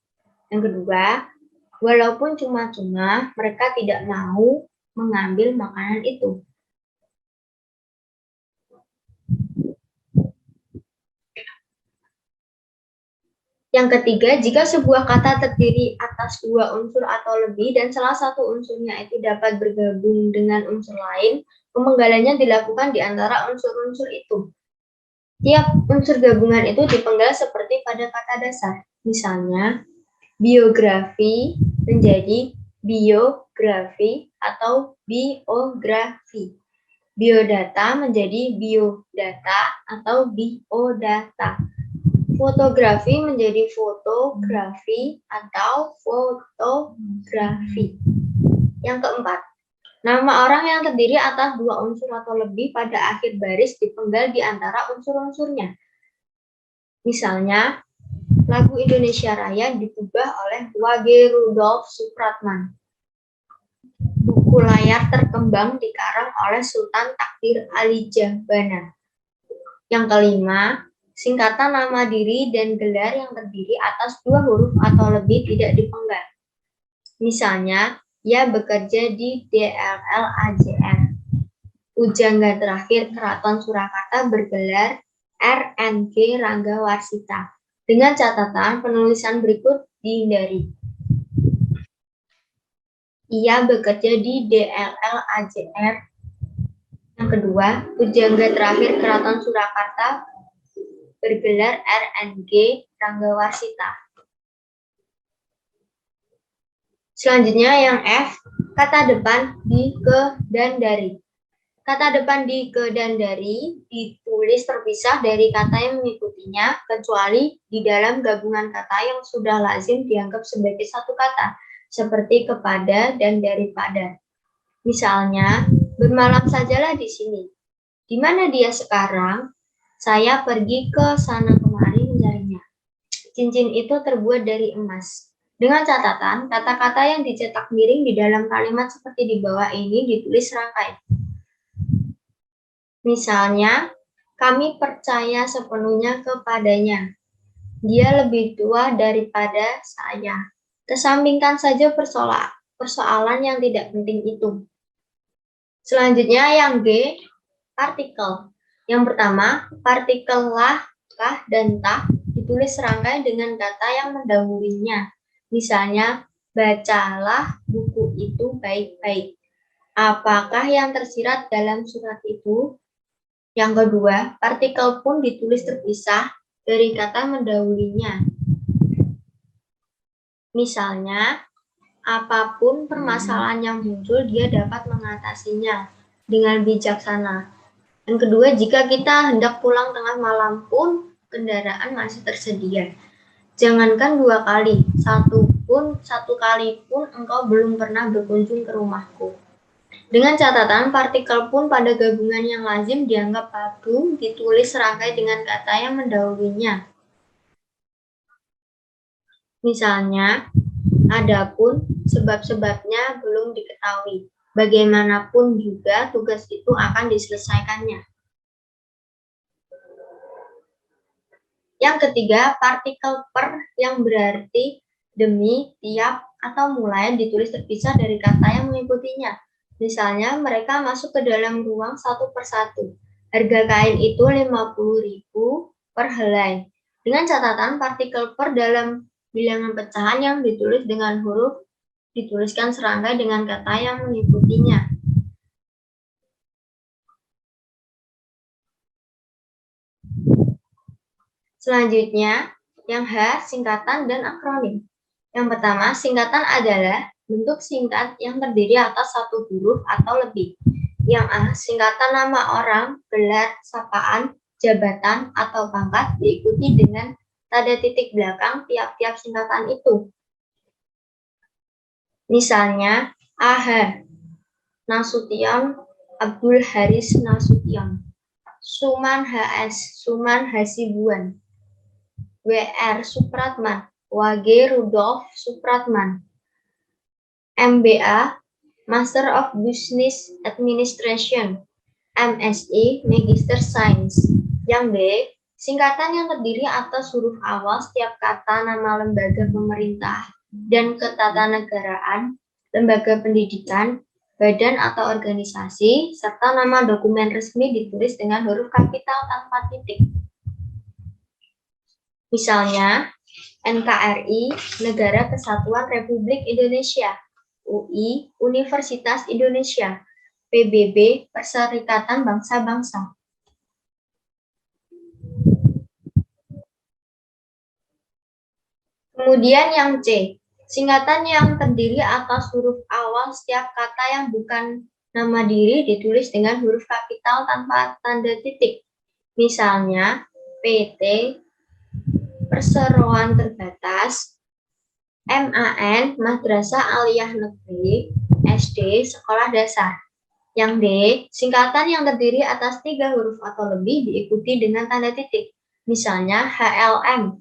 Yang kedua, walaupun cuma-cuma mereka tidak mau mengambil makanan itu. Yang ketiga, jika sebuah kata terdiri atas dua unsur atau lebih dan salah satu unsurnya itu dapat bergabung dengan unsur lain, pemenggalannya dilakukan di antara unsur-unsur itu. Tiap unsur gabungan itu dipenggal seperti pada kata dasar. Misalnya, biografi menjadi biografi atau biografi. Biodata menjadi biodata atau biodata. Fotografi menjadi fotografi atau fotografi. Yang keempat, nama orang yang terdiri atas dua unsur atau lebih pada akhir baris dipenggal di antara unsur-unsurnya. Misalnya, lagu Indonesia Raya ditubah oleh Wage Rudolf Supratman. Buku layar terkembang dikarang oleh Sultan Takdir Ali Jahbana. Yang kelima, singkatan nama diri dan gelar yang terdiri atas dua huruf atau lebih tidak dipenggal. Misalnya, ia bekerja di DLL AJR. Pujangga terakhir Keraton Surakarta bergelar RNG Rangga Warsita. Dengan catatan penulisan berikut dihindari. Ia bekerja di DLL AJR. Yang kedua, pujangga terakhir Keraton Surakarta bergelar RNG Rangga Warsita. Selanjutnya yang F, kata depan di, ke, dan dari. Kata depan di, ke, dan dari ditulis terpisah dari kata yang mengikutinya, kecuali di dalam gabungan kata yang sudah lazim dianggap sebagai satu kata, seperti kepada dan daripada. Misalnya, bermalam sajalah di sini. Di mana dia sekarang? Saya pergi ke sana kemari mencarinya. Cincin itu terbuat dari emas. Dengan catatan, kata-kata yang dicetak miring di dalam kalimat seperti di bawah ini ditulis serangkai. Misalnya, kami percaya sepenuhnya kepadanya. Dia lebih tua daripada saya. Kesampingkan saja persoalan yang tidak penting itu. Selanjutnya yang G, partikel. Yang pertama, partikel lah, kah, dan tah ditulis serangkai dengan kata yang mendahulunya. Misalnya, bacalah buku itu baik-baik. Apakah yang tersirat dalam surat itu? Yang kedua, partikel pun ditulis terpisah dari kata mendahulunya. Misalnya, apapun permasalahan yang muncul, dia dapat mengatasinya dengan bijaksana. Yang kedua, jika kita hendak pulang tengah malam pun, kendaraan masih tersedia. Jangankan dua kali, satu kali pun engkau belum pernah berkunjung ke rumahku. Dengan catatan, partikel pun pada gabungan yang lazim dianggap baku ditulis serangkai dengan kata yang mendahulunya. Misalnya, adapun sebab-sebabnya belum diketahui. Bagaimanapun juga tugas itu akan diselesaikannya. Yang ketiga, partikel per yang berarti demi, tiap, atau mulai ditulis terpisah dari kata yang mengikutinya. Misalnya, mereka masuk ke dalam ruang satu persatu. Harga kain itu 50.000 per helai. Dengan catatan partikel per dalam bilangan pecahan yang ditulis dengan huruf dituliskan serangkai dengan kata yang mengikutinya. Selanjutnya, yang H, singkatan dan akronim. Yang pertama, singkatan adalah bentuk singkat yang terdiri atas satu huruf atau lebih. Yang A, singkatan nama orang, gelar, sapaan, jabatan, atau pangkat diikuti dengan tanda titik belakang tiap-tiap singkatan itu. Misalnya, AH, Nasution, Abdul Haris Nasution. Suman HS, Suman Hasibuan. WR Supratman, Wage Rudolf Supratman. MBA, Master of Business Administration. MSI, Magister Science. Yang B, singkatan yang terdiri atas huruf awal setiap kata nama lembaga pemerintah dan ketatanegaraan, lembaga pendidikan, badan atau organisasi, serta nama dokumen resmi ditulis dengan huruf kapital tanpa titik. Misalnya, NKRI, Negara Kesatuan Republik Indonesia, UI, Universitas Indonesia, PBB, Perserikatan Bangsa-Bangsa. Kemudian yang C, singkatan yang terdiri atas huruf awal setiap kata yang bukan nama diri ditulis dengan huruf kapital tanpa tanda titik. Misalnya, PT, Perseroan Terbatas, MAN, Madrasah Aliyah Negeri, SD, Sekolah Dasar. Yang D, singkatan yang terdiri atas 3 huruf atau lebih diikuti dengan tanda titik. Misalnya HLM,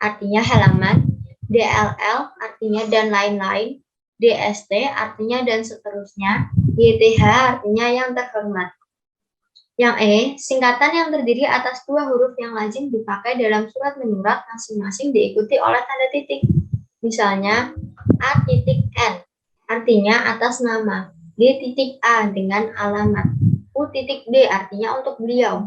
artinya halaman, DLL, artinya dan lain-lain, DST, artinya dan seterusnya, YTH, artinya yang terhormat. Yang E, singkatan yang terdiri atas 2 huruf yang lazim dipakai dalam surat menyurat masing-masing diikuti oleh tanda titik. Misalnya, A.N, artinya atas nama, D.A dengan alamat, U.D artinya untuk beliau.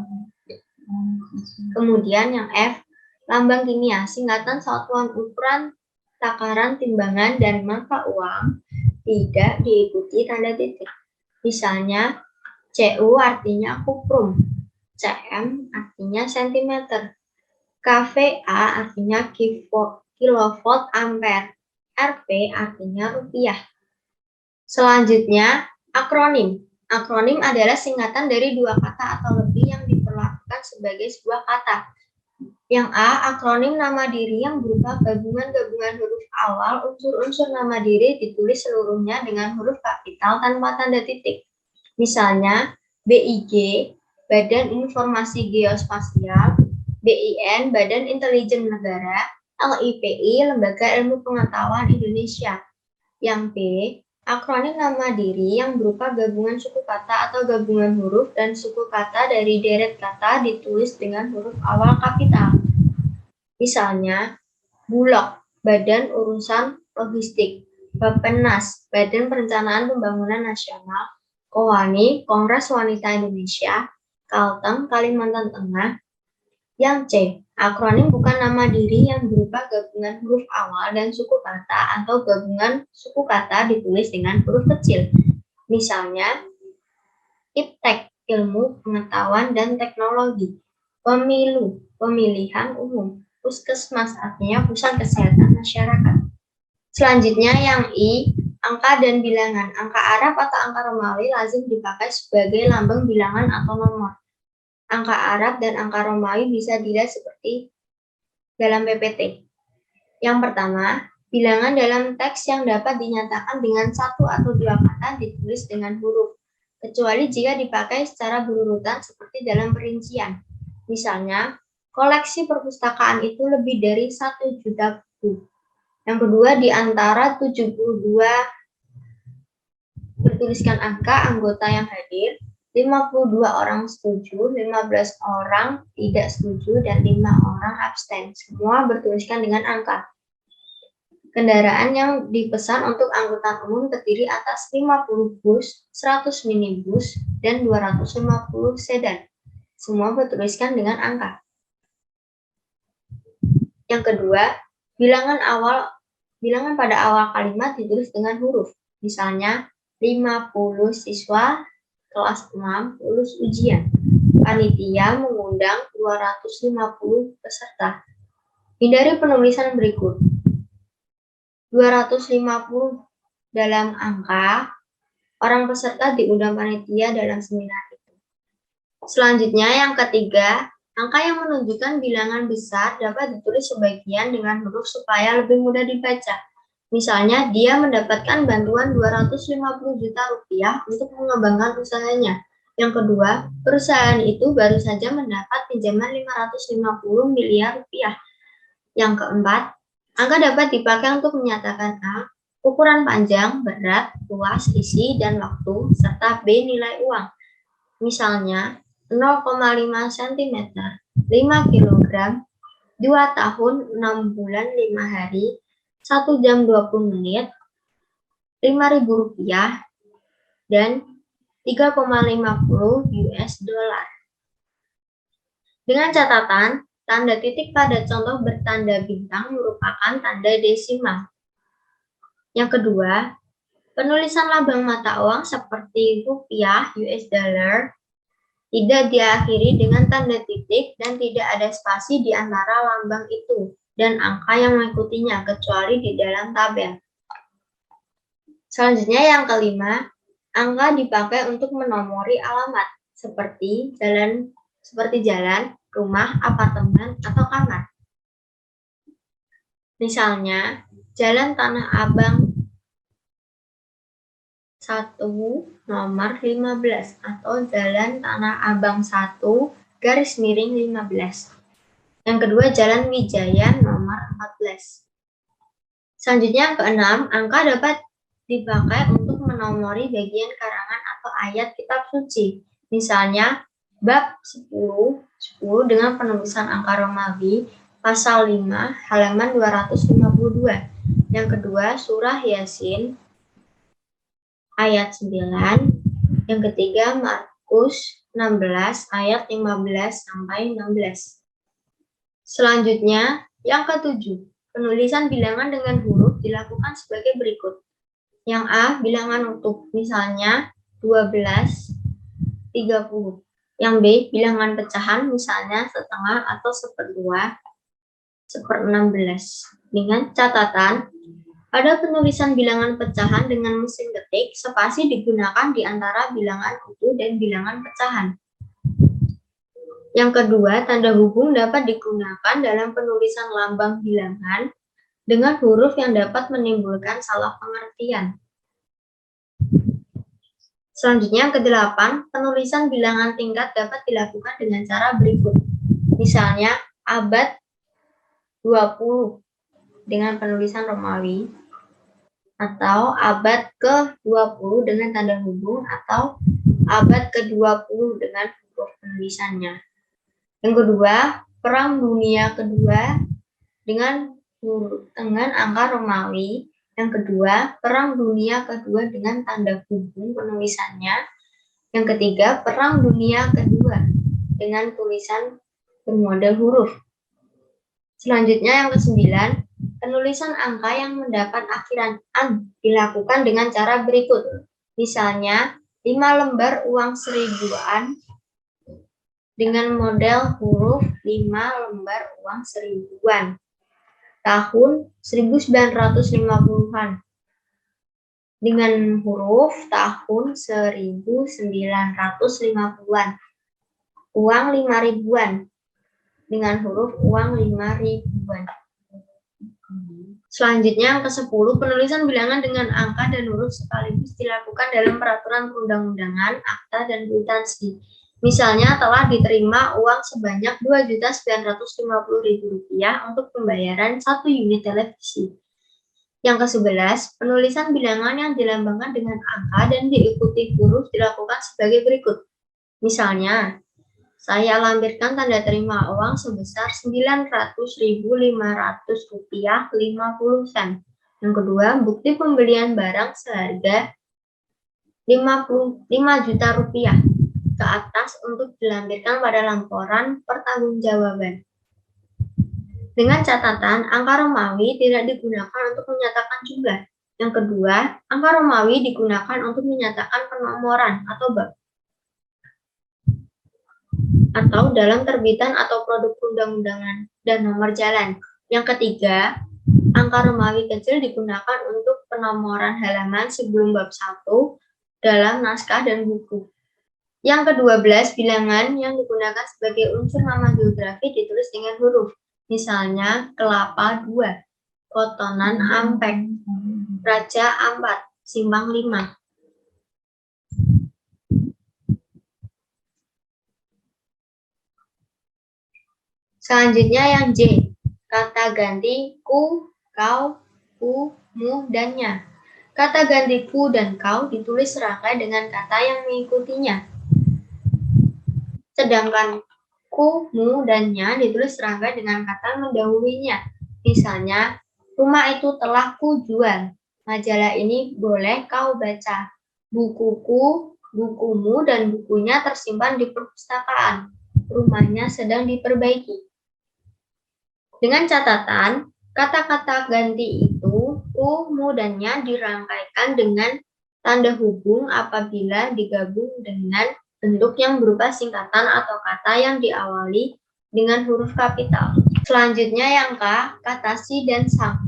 Kemudian yang F, lambang kimia, singkatan satuan ukuran, takaran, timbangan, dan mata uang tidak diikuti tanda titik. Misalnya, CU artinya kuprum, CM artinya sentimeter, KVA artinya kilovolt ampere, RP artinya rupiah. Selanjutnya, akronim. Akronim adalah singkatan dari 2 kata atau lebih yang diperlakukan sebagai sebuah kata. Yang A, akronim nama diri yang berupa gabungan-gabungan huruf awal unsur-unsur nama diri ditulis seluruhnya dengan huruf kapital tanpa tanda titik. Misalnya, BIG, Badan Informasi Geospasial, BIN, Badan Intelijen Negara, LIPI, Lembaga Ilmu Pengetahuan Indonesia. Yang B, akronim nama diri yang berupa gabungan suku kata atau gabungan huruf dan suku kata dari deret kata ditulis dengan huruf awal kapital. Misalnya, Bulog, Badan Urusan Logistik, Bappenas, Badan Perencanaan Pembangunan Nasional, KOWANI, Kongres Wanita Indonesia, Kalteng, Kalimantan Tengah. Yang C, akronim bukan nama diri yang berupa gabungan huruf awal dan suku kata atau gabungan suku kata ditulis dengan huruf kecil. Misalnya, IPTEK, Ilmu Pengetahuan dan Teknologi, Pemilu, Pemilihan Umum, Puskesmas, artinya Pusat Kesehatan Masyarakat. Selanjutnya yang I, angka dan bilangan. Angka Arab atau angka Romawi lazim dipakai sebagai lambang bilangan atau nomor. Angka Arab dan angka Romawi bisa dilihat seperti dalam PPT. Yang pertama, bilangan dalam teks yang dapat dinyatakan dengan 1 atau 2 kata ditulis dengan huruf, kecuali jika dipakai secara berurutan seperti dalam perincian. Misalnya, koleksi perpustakaan itu lebih dari 1 juta buku. Yang kedua, di antara 72 bertuliskan angka anggota yang hadir, 52 orang setuju, 15 orang tidak setuju, dan 5 orang abstain. Semua bertuliskan dengan angka. Kendaraan yang dipesan untuk angkutan umum terdiri atas 50 bus, 100 minibus, dan 250 sedan. Semua bertuliskan dengan angka. Yang kedua, bilangan pada awal kalimat ditulis dengan huruf. Misalnya, 50 siswa kelas 6 lulus ujian. Panitia mengundang 250 peserta. Hindari penulisan berikut. 250 dalam angka, orang peserta diundang panitia dalam seminar itu. Selanjutnya yang ketiga, angka yang menunjukkan bilangan besar dapat ditulis sebagian dengan huruf supaya lebih mudah dibaca. Misalnya, dia mendapatkan bantuan 250 juta rupiah untuk mengembangkan usahanya. Yang kedua, perusahaan itu baru saja mendapat pinjaman 550 miliar rupiah. Yang keempat, angka dapat dipakai untuk menyatakan A, ukuran panjang, berat, luas, isi, dan waktu, serta B, nilai uang. Misalnya, 0,5 cm, 5 kg, 2 tahun, 6 bulan, 5 hari, 1 jam 20 menit, 5.000 rupiah, dan 3,50 US dollar. Dengan catatan, tanda titik pada contoh bertanda bintang merupakan tanda desimal. Yang kedua, penulisan lambang mata uang seperti rupiah, US dollar, tidak diakhiri dengan tanda titik dan tidak ada spasi di antara lambang itu. dan angka yang mengikutinya, kecuali di dalam tabel. Selanjutnya yang kelima, angka dipakai untuk menomori alamat, seperti jalan, rumah, apartemen, atau kamar. Misalnya, Jalan Tanah Abang 1 nomor 15 atau Jalan Tanah Abang 1 garis miring 15. Yang kedua, Jalan Wijaya nomor 14. Selanjutnya yang keenam, angka dapat dipakai untuk menomori bagian karangan atau ayat kitab suci. Misalnya, bab 10 dengan penulisan angka Romawi, pasal 5, halaman 252. Yang kedua, surah Yasin, ayat 9. Yang ketiga, Markus 16, ayat 15 sampai 16. Selanjutnya, yang ketujuh, penulisan bilangan dengan huruf dilakukan sebagai berikut. Yang A, bilangan utuh, misalnya 12, 30. Yang B, bilangan pecahan, misalnya setengah atau seperdua, 1/16. Dengan catatan, pada penulisan bilangan pecahan dengan mesin ketik, spasi digunakan di antara bilangan utuh dan bilangan pecahan. Yang kedua, tanda hubung dapat digunakan dalam penulisan lambang bilangan dengan huruf yang dapat menimbulkan salah pengertian. Selanjutnya, yang kedelapan, penulisan bilangan tingkat dapat dilakukan dengan cara berikut. Misalnya, abad 20 dengan penulisan Romawi, atau abad ke-20 dengan tanda hubung, atau abad ke-20 dengan huruf penulisannya. Yang kedua, Perang Dunia Kedua dengan angka Romawi. Yang kedua, Perang Dunia Kedua dengan tanda hubung penulisannya. Yang ketiga, Perang Dunia Kedua dengan tulisan bermodel huruf. Selanjutnya yang kesembilan, penulisan angka yang mendapat akhiran an dilakukan dengan cara berikut. Misalnya, 5 lembar uang 1000-an dengan model huruf 5 lembar uang 1000-an. Tahun 1950-an dengan huruf tahun 1950-an. Uang 5.000-an dengan huruf uang 5.000-an. Selanjutnya yang ke-10, penulisan bilangan dengan angka dan huruf sekaligus dilakukan dalam peraturan perundang-undangan, akta, dan kwitansi. Misalnya telah diterima uang sebanyak Rp2.950.000 untuk pembayaran 1 unit televisi. Yang ke-11, penulisan bilangan yang dilambangkan dengan angka dan diikuti huruf dilakukan sebagai berikut. Misalnya, saya lampirkan tanda terima uang sebesar Rp900.500.50. Yang kedua, bukti pembelian barang seharga Rp55 juta ke atas untuk dilampirkan pada laporan pertanggungjawaban. Dengan catatan, angka Romawi tidak digunakan untuk menyatakan jumlah. Yang kedua, angka Romawi digunakan untuk menyatakan penomoran atau bab, atau dalam terbitan atau produk perundang-undangan dan nomor jalan. Yang ketiga, angka Romawi kecil digunakan untuk penomoran halaman sebelum bab 1 dalam naskah dan buku. Yang ke-12, bilangan yang digunakan sebagai unsur nama geografi ditulis dengan huruf. Misalnya, Kelapa 2, Kotonan Ampek, Raja Ampat, Simpang 5. Selanjutnya yang J, kata ganti ku, kau, ku, mu, dan nya. Kata ganti ku dan kau ditulis serangkai dengan kata yang mengikutinya. Sedangkan ku, mu, dan nya ditulis serangkai dengan kata mendahulunya. Misalnya, rumah itu telah ku jual. Majalah ini boleh kau baca. Bukuku, bukumu, dan bukunya tersimpan di perpustakaan. Rumahnya sedang diperbaiki. Dengan catatan, kata-kata ganti itu, ku, mu, dan nya dirangkaikan dengan tanda hubung apabila digabung dengan bentuk yang berupa singkatan atau kata yang diawali dengan huruf kapital. Selanjutnya yang K, kata si dan sang.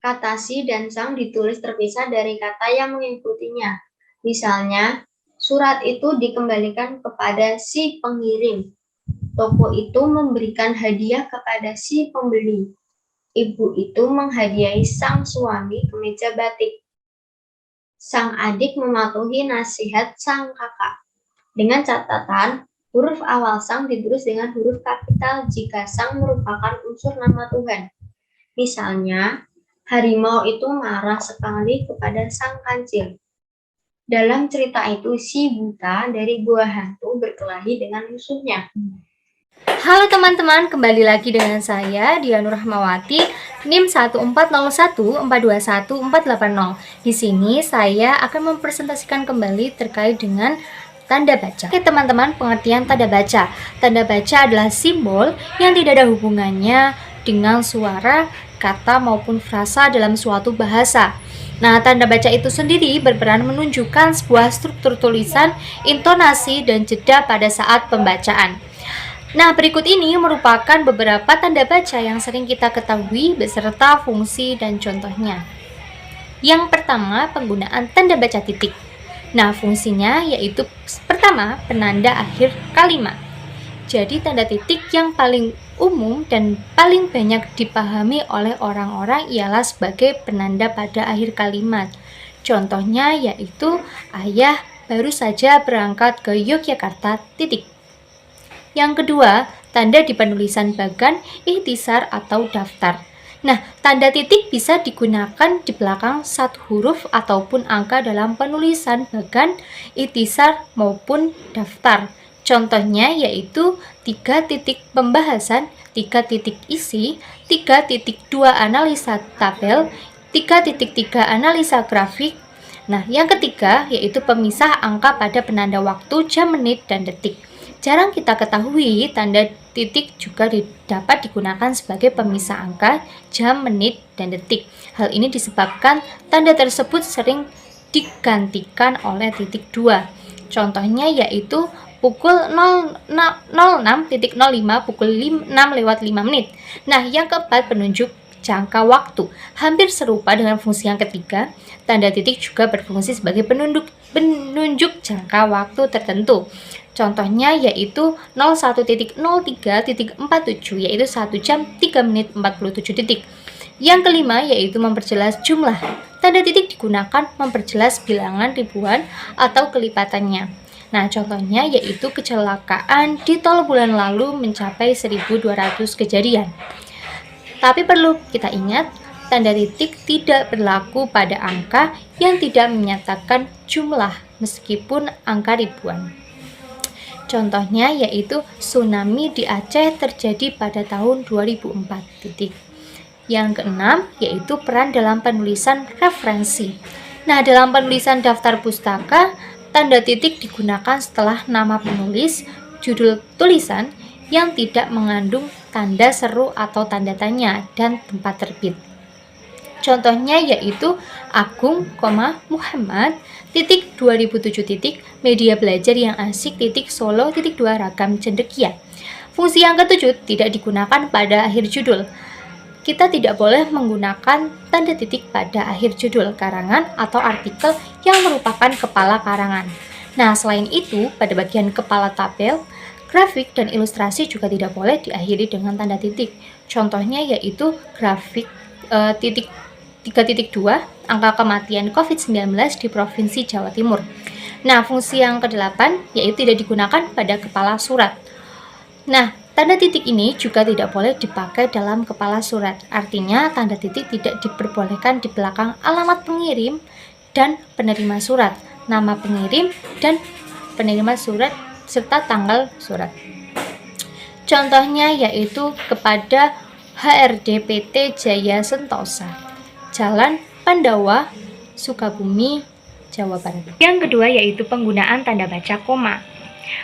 Kata si dan sang ditulis terpisah dari kata yang mengikutinya. Misalnya, surat itu dikembalikan kepada si pengirim. Toko itu memberikan hadiah kepada si pembeli. Ibu itu menghadiahi sang suami kemeja batik. Sang adik mematuhi nasihat sang kakak. Dengan catatan, huruf awal sang ditulis dengan huruf kapital jika sang merupakan unsur nama Tuhan. Misalnya, harimau itu marah sekali kepada sang kancil. Dalam cerita itu, si buta dari gua hantu berkelahi dengan musuhnya. Halo teman-teman, kembali lagi dengan saya Dia Nur Rahmawati, NIM 14014214880. Di sini saya akan mempresentasikan kembali terkait dengan tanda baca. Oke teman-teman, pengertian tanda baca. Tanda baca adalah simbol yang tidak ada hubungannya dengan suara, kata maupun frasa dalam suatu bahasa. Nah, tanda baca itu sendiri berperan menunjukkan sebuah struktur tulisan, intonasi, dan jeda pada saat pembacaan. Nah, berikut ini merupakan beberapa tanda baca yang sering kita ketahui beserta fungsi dan contohnya. Yang pertama, penggunaan tanda baca titik. Nah, fungsinya yaitu pertama, penanda akhir kalimat. Jadi, tanda titik yang paling umum dan paling banyak dipahami oleh orang-orang ialah sebagai penanda pada akhir kalimat. Contohnya yaitu, ayah baru saja berangkat ke Yogyakarta, titik. Yang kedua, tanda di penulisan bagan, ikhtisar atau daftar. Nah, tanda titik bisa digunakan di belakang satu huruf ataupun angka dalam penulisan bagan, ikhtisar maupun daftar. Contohnya yaitu 3 titik pembahasan, 3 titik isi, 3.2 analisa tabel, 3.3 analisa grafik. Nah, yang ketiga yaitu pemisah angka pada penanda waktu, jam, menit, dan detik. Jarang kita ketahui tanda titik juga dapat digunakan sebagai pemisah angka, jam, menit, dan detik. Hal ini disebabkan tanda tersebut sering digantikan oleh titik 2. Contohnya yaitu pukul 06.05 pukul 6:05. Nah, yang keempat penunjuk jangka waktu. Hampir serupa dengan fungsi yang ketiga, tanda titik juga berfungsi sebagai penunjuk jangka waktu tertentu. Contohnya yaitu 01.03.47 yaitu 1 jam 3 menit 47 detik. Yang kelima yaitu memperjelas jumlah. Tanda titik digunakan memperjelas bilangan ribuan atau kelipatannya. Nah, contohnya yaitu kecelakaan di tol bulan lalu mencapai 1.200 kejadian. Tapi perlu kita ingat, tanda titik tidak berlaku pada angka yang tidak menyatakan jumlah meskipun angka ribuan. Contohnya yaitu tsunami di Aceh terjadi pada tahun 2004. Titik. Yang keenam yaitu peran dalam penulisan referensi. Nah, dalam penulisan daftar pustaka, tanda titik digunakan setelah nama penulis, judul tulisan yang tidak mengandung tanda seru atau tanda tanya, dan tempat terbit. Contohnya yaitu Agung, Muhammad, 2007, media belajar yang asik, Solo, 2 ragam cendekia. Fungsi yang ketujuh tidak digunakan pada akhir judul. Kita tidak boleh menggunakan tanda titik pada akhir judul karangan atau artikel yang merupakan kepala karangan. Nah, selain itu, pada bagian kepala tabel, grafik dan ilustrasi juga tidak boleh diakhiri dengan tanda titik. Contohnya yaitu grafik 3.2 angka kematian COVID-19 di Provinsi Jawa Timur. Nah, fungsi yang ke-8 yaitu tidak digunakan pada kepala surat. Nah, tanda titik ini juga tidak boleh dipakai dalam kepala surat. Artinya, tanda titik tidak diperbolehkan di belakang alamat pengirim dan penerima surat, nama pengirim dan penerima surat, serta tanggal surat. Contohnya yaitu kepada HRD PT Jaya Sentosa, Jalan Pandawa, Sukabumi, Jawa Barat. Yang kedua yaitu penggunaan tanda baca koma.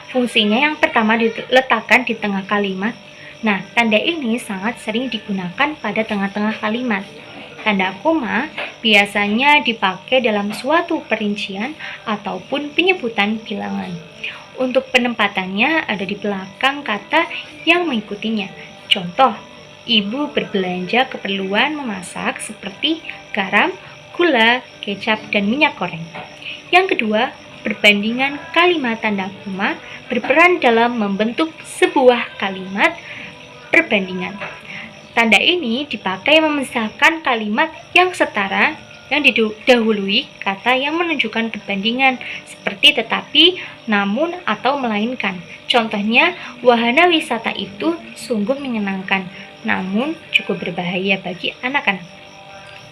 Fungsinya yang pertama diletakkan di tengah kalimat. Nah, tanda ini sangat sering digunakan pada tengah-tengah kalimat. Tanda koma biasanya dipakai dalam suatu perincian ataupun penyebutan bilangan. Untuk penempatannya ada di belakang kata yang mengikutinya. Contoh, ibu berbelanja keperluan memasak seperti garam, gula, kecap, dan minyak goreng. Yang kedua, perbandingan kalimat tanda koma berperan dalam membentuk sebuah kalimat perbandingan. Tanda ini dipakai memisahkan kalimat yang setara yang didahului kata yang menunjukkan perbandingan seperti tetapi, namun, atau melainkan. Contohnya, wahana wisata itu sungguh menyenangkan, namun cukup berbahaya bagi anak-anak.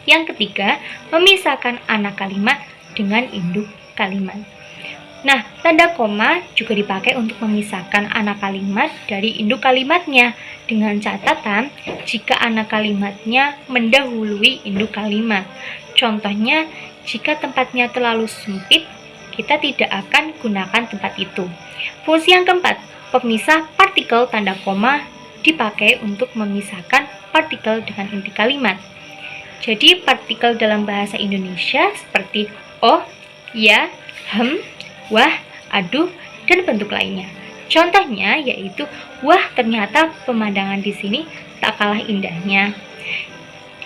Yang ketiga, memisahkan anak kalimat dengan induk kalimat. Nah, tanda koma juga dipakai untuk memisahkan anak kalimat dari induk kalimatnya dengan catatan jika anak kalimatnya mendahului induk kalimat. Contohnya, jika tempatnya terlalu sempit, kita tidak akan gunakan tempat itu. Fungsi yang keempat, pemisah partikel tanda koma dipakai untuk memisahkan partikel dengan inti kalimat. Jadi, partikel dalam bahasa Indonesia seperti oh, ya, wah, aduh, dan bentuk lainnya. Contohnya yaitu, wah ternyata pemandangan di sini tak kalah indahnya.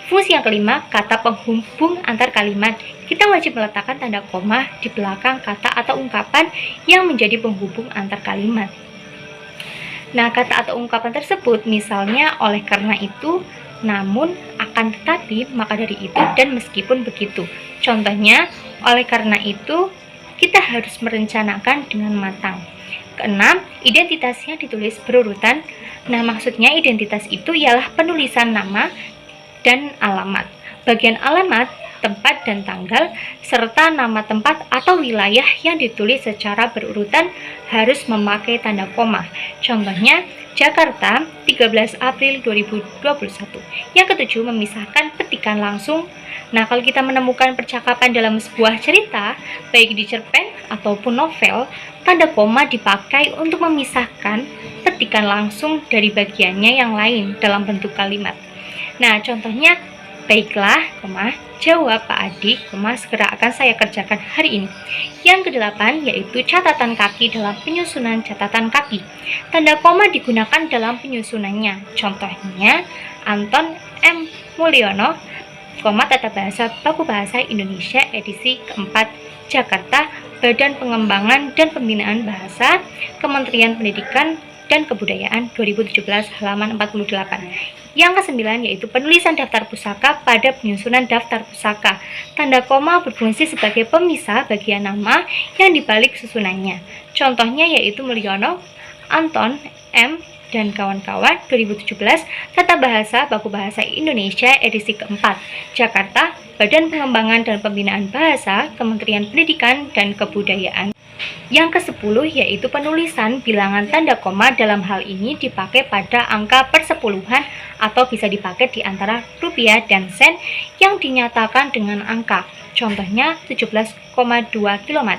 Fungsi yang kelima, kata penghubung antar kalimat. Kita wajib meletakkan tanda koma di belakang kata atau ungkapan yang menjadi penghubung antar kalimat. Nah, kata atau ungkapan tersebut misalnya oleh karena itu, namun, akan tetapi, maka dari itu, dan meskipun begitu. Contohnya, oleh karena itu, kita harus merencanakan dengan matang. Keenam, identitasnya ditulis berurutan. Nah, maksudnya identitas itu ialah penulisan nama dan alamat. Bagian alamat, tempat dan tanggal, serta nama tempat atau wilayah yang ditulis secara berurutan harus memakai tanda koma. Contohnya, Jakarta, 13 April 2021. Yang ketujuh, memisahkan petikan langsung. Nah, kalau kita menemukan percakapan dalam sebuah cerita, baik di cerpen ataupun novel, tanda koma dipakai untuk memisahkan petikan langsung dari bagiannya yang lain dalam bentuk kalimat. Nah, contohnya, baiklah, jawab Pak Adik, segera akan saya kerjakan hari ini. Yang kedelapan yaitu catatan kaki dalam penyusunan catatan kaki. Tanda koma digunakan dalam penyusunannya. Contohnya, Anton M. Mulyono, Tata Bahasa Baku Bahasa Indonesia edisi keempat, Jakarta, Badan Pengembangan dan Pembinaan Bahasa, Kementerian Pendidikan dan Kebudayaan 2017 halaman 48. Yang kesembilan yaitu penulisan daftar pusaka pada penyusunan daftar pusaka. Tanda koma berfungsi sebagai pemisah bagian nama yang dibalik susunannya. Contohnya yaitu Mulyono, Anton, M, dan kawan-kawan 2017 Tata Bahasa Baku Bahasa Indonesia edisi keempat, Jakarta, Badan Pengembangan dan Pembinaan Bahasa, Kementerian Pendidikan dan Kebudayaan. Yang ke-10 yaitu penulisan bilangan tanda koma. Dalam hal ini dipakai pada angka persepuluhan atau bisa dipakai di antara rupiah dan sen yang dinyatakan dengan angka. Contohnya 17,2 km.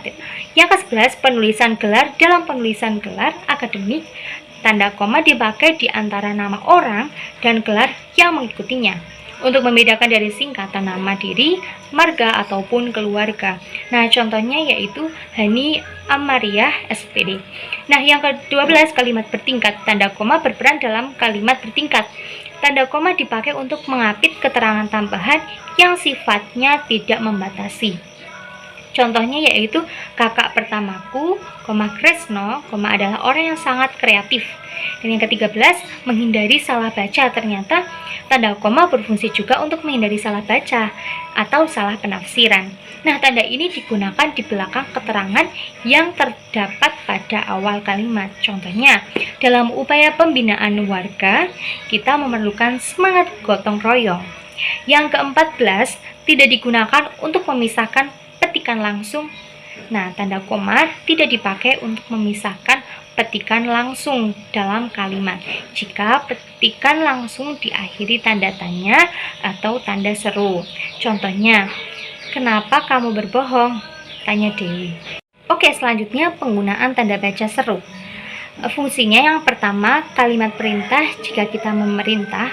Yang ke-11 penulisan gelar. Dalam penulisan gelar akademik, tanda koma dipakai di antara nama orang dan gelar yang mengikutinya untuk membedakan dari singkatan nama diri, marga, ataupun keluarga. Nah, contohnya yaitu Hani Amariah SPD. Nah, yang ke-12 kalimat bertingkat. Tanda koma berperan dalam kalimat bertingkat. Tanda koma dipakai untuk mengapit keterangan tambahan yang sifatnya tidak membatasi. Contohnya yaitu kakak pertamaku, Kresno, adalah orang yang sangat kreatif. Dan yang ke-13, menghindari salah baca. Ternyata tanda koma berfungsi juga untuk menghindari salah baca atau salah penafsiran. Nah, tanda ini digunakan di belakang keterangan yang terdapat pada awal kalimat. Contohnya, dalam upaya pembinaan warga, kita memerlukan semangat gotong royong. Yang ke-14, tidak digunakan untuk memisahkan petikan langsung. Nah, tanda koma tidak dipakai untuk memisahkan petikan langsung dalam kalimat jika petikan langsung diakhiri tanda tanya atau tanda seru. Contohnya, kenapa kamu berbohong? Tanya Dewi. Oke, selanjutnya penggunaan tanda baca seru. Fungsinya yang pertama, kalimat perintah jika kita memerintah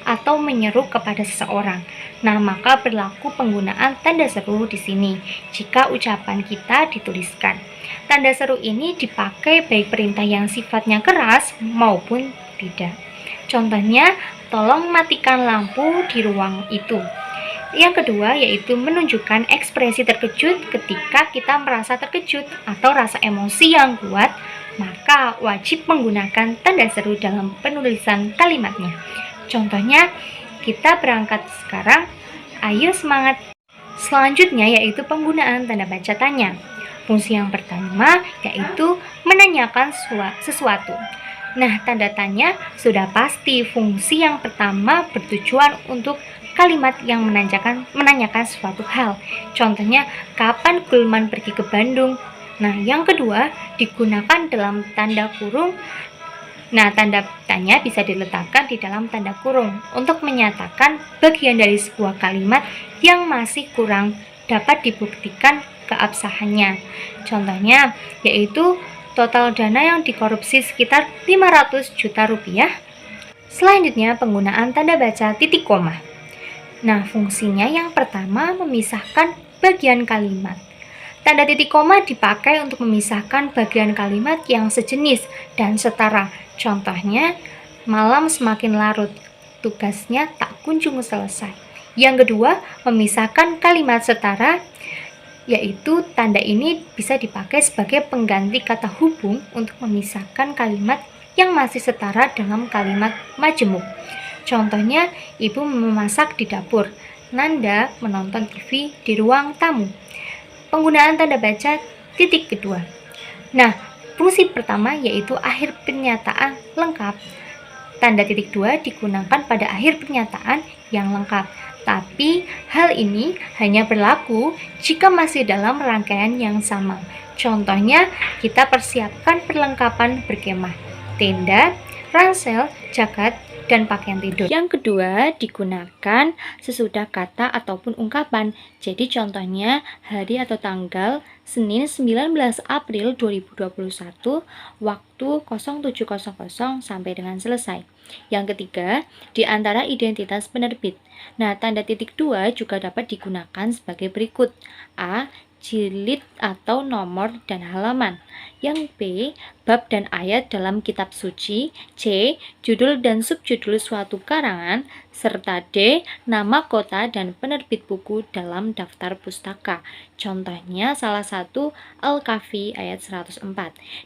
atau menyeru kepada seseorang. Nah, maka berlaku penggunaan tanda seru di sini jika ucapan kita dituliskan. Tanda seru ini dipakai baik perintah yang sifatnya keras maupun tidak. Contohnya, tolong matikan lampu di ruang itu. Yang kedua yaitu menunjukkan ekspresi terkejut ketika kita merasa terkejut atau rasa emosi yang kuat, maka wajib menggunakan tanda seru dalam penulisan kalimatnya. Contohnya, kita berangkat sekarang, ayo semangat. Selanjutnya yaitu penggunaan tanda baca tanya. Fungsi yang pertama yaitu menanyakan sesuatu. Nah, tanda tanya sudah pasti fungsi yang pertama bertujuan untuk kalimat yang menanyakan suatu hal. Contohnya, kapan Gulman pergi ke Bandung? Nah, yang kedua digunakan dalam tanda kurung. Nah, tanda tanya bisa diletakkan di dalam tanda kurung untuk menyatakan bagian dari sebuah kalimat yang masih kurang dapat dibuktikan keabsahannya. Contohnya, yaitu total dana yang dikorupsi sekitar 500 juta rupiah. Selanjutnya, penggunaan tanda baca titik koma. Nah, fungsinya yang pertama memisahkan bagian kalimat. Tanda titik koma dipakai untuk memisahkan bagian kalimat yang sejenis dan setara. Contohnya, malam semakin larut, tugasnya tak kunjung selesai. Yang kedua, memisahkan kalimat setara, yaitu tanda ini bisa dipakai sebagai pengganti kata hubung untuk memisahkan kalimat yang masih setara dalam kalimat majemuk. Contohnya, ibu memasak di dapur, Nanda menonton TV di ruang tamu. Penggunaan tanda baca titik kedua. Nah, fungsi pertama yaitu akhir pernyataan lengkap. Tanda titik dua digunakan pada akhir pernyataan yang lengkap. Tapi, hal ini hanya berlaku jika masih dalam rangkaian yang sama. Contohnya, kita persiapkan perlengkapan berkemah, tenda, ransel, jaket, dan pakaian tidur. Yang kedua digunakan sesudah kata ataupun ungkapan. Jadi contohnya hari atau tanggal Senin 19 April 2021 waktu 07.00 sampai dengan selesai. Yang ketiga, di antara identitas penerbit. Nah, tanda titik dua juga dapat digunakan sebagai berikut. A. Jilid atau nomor dan halaman. Yang B, bab dan ayat dalam kitab suci. C, judul dan subjudul suatu karangan. Serta D, nama kota dan penerbit buku dalam daftar pustaka. Contohnya salah satu Al-Kahfi ayat 104.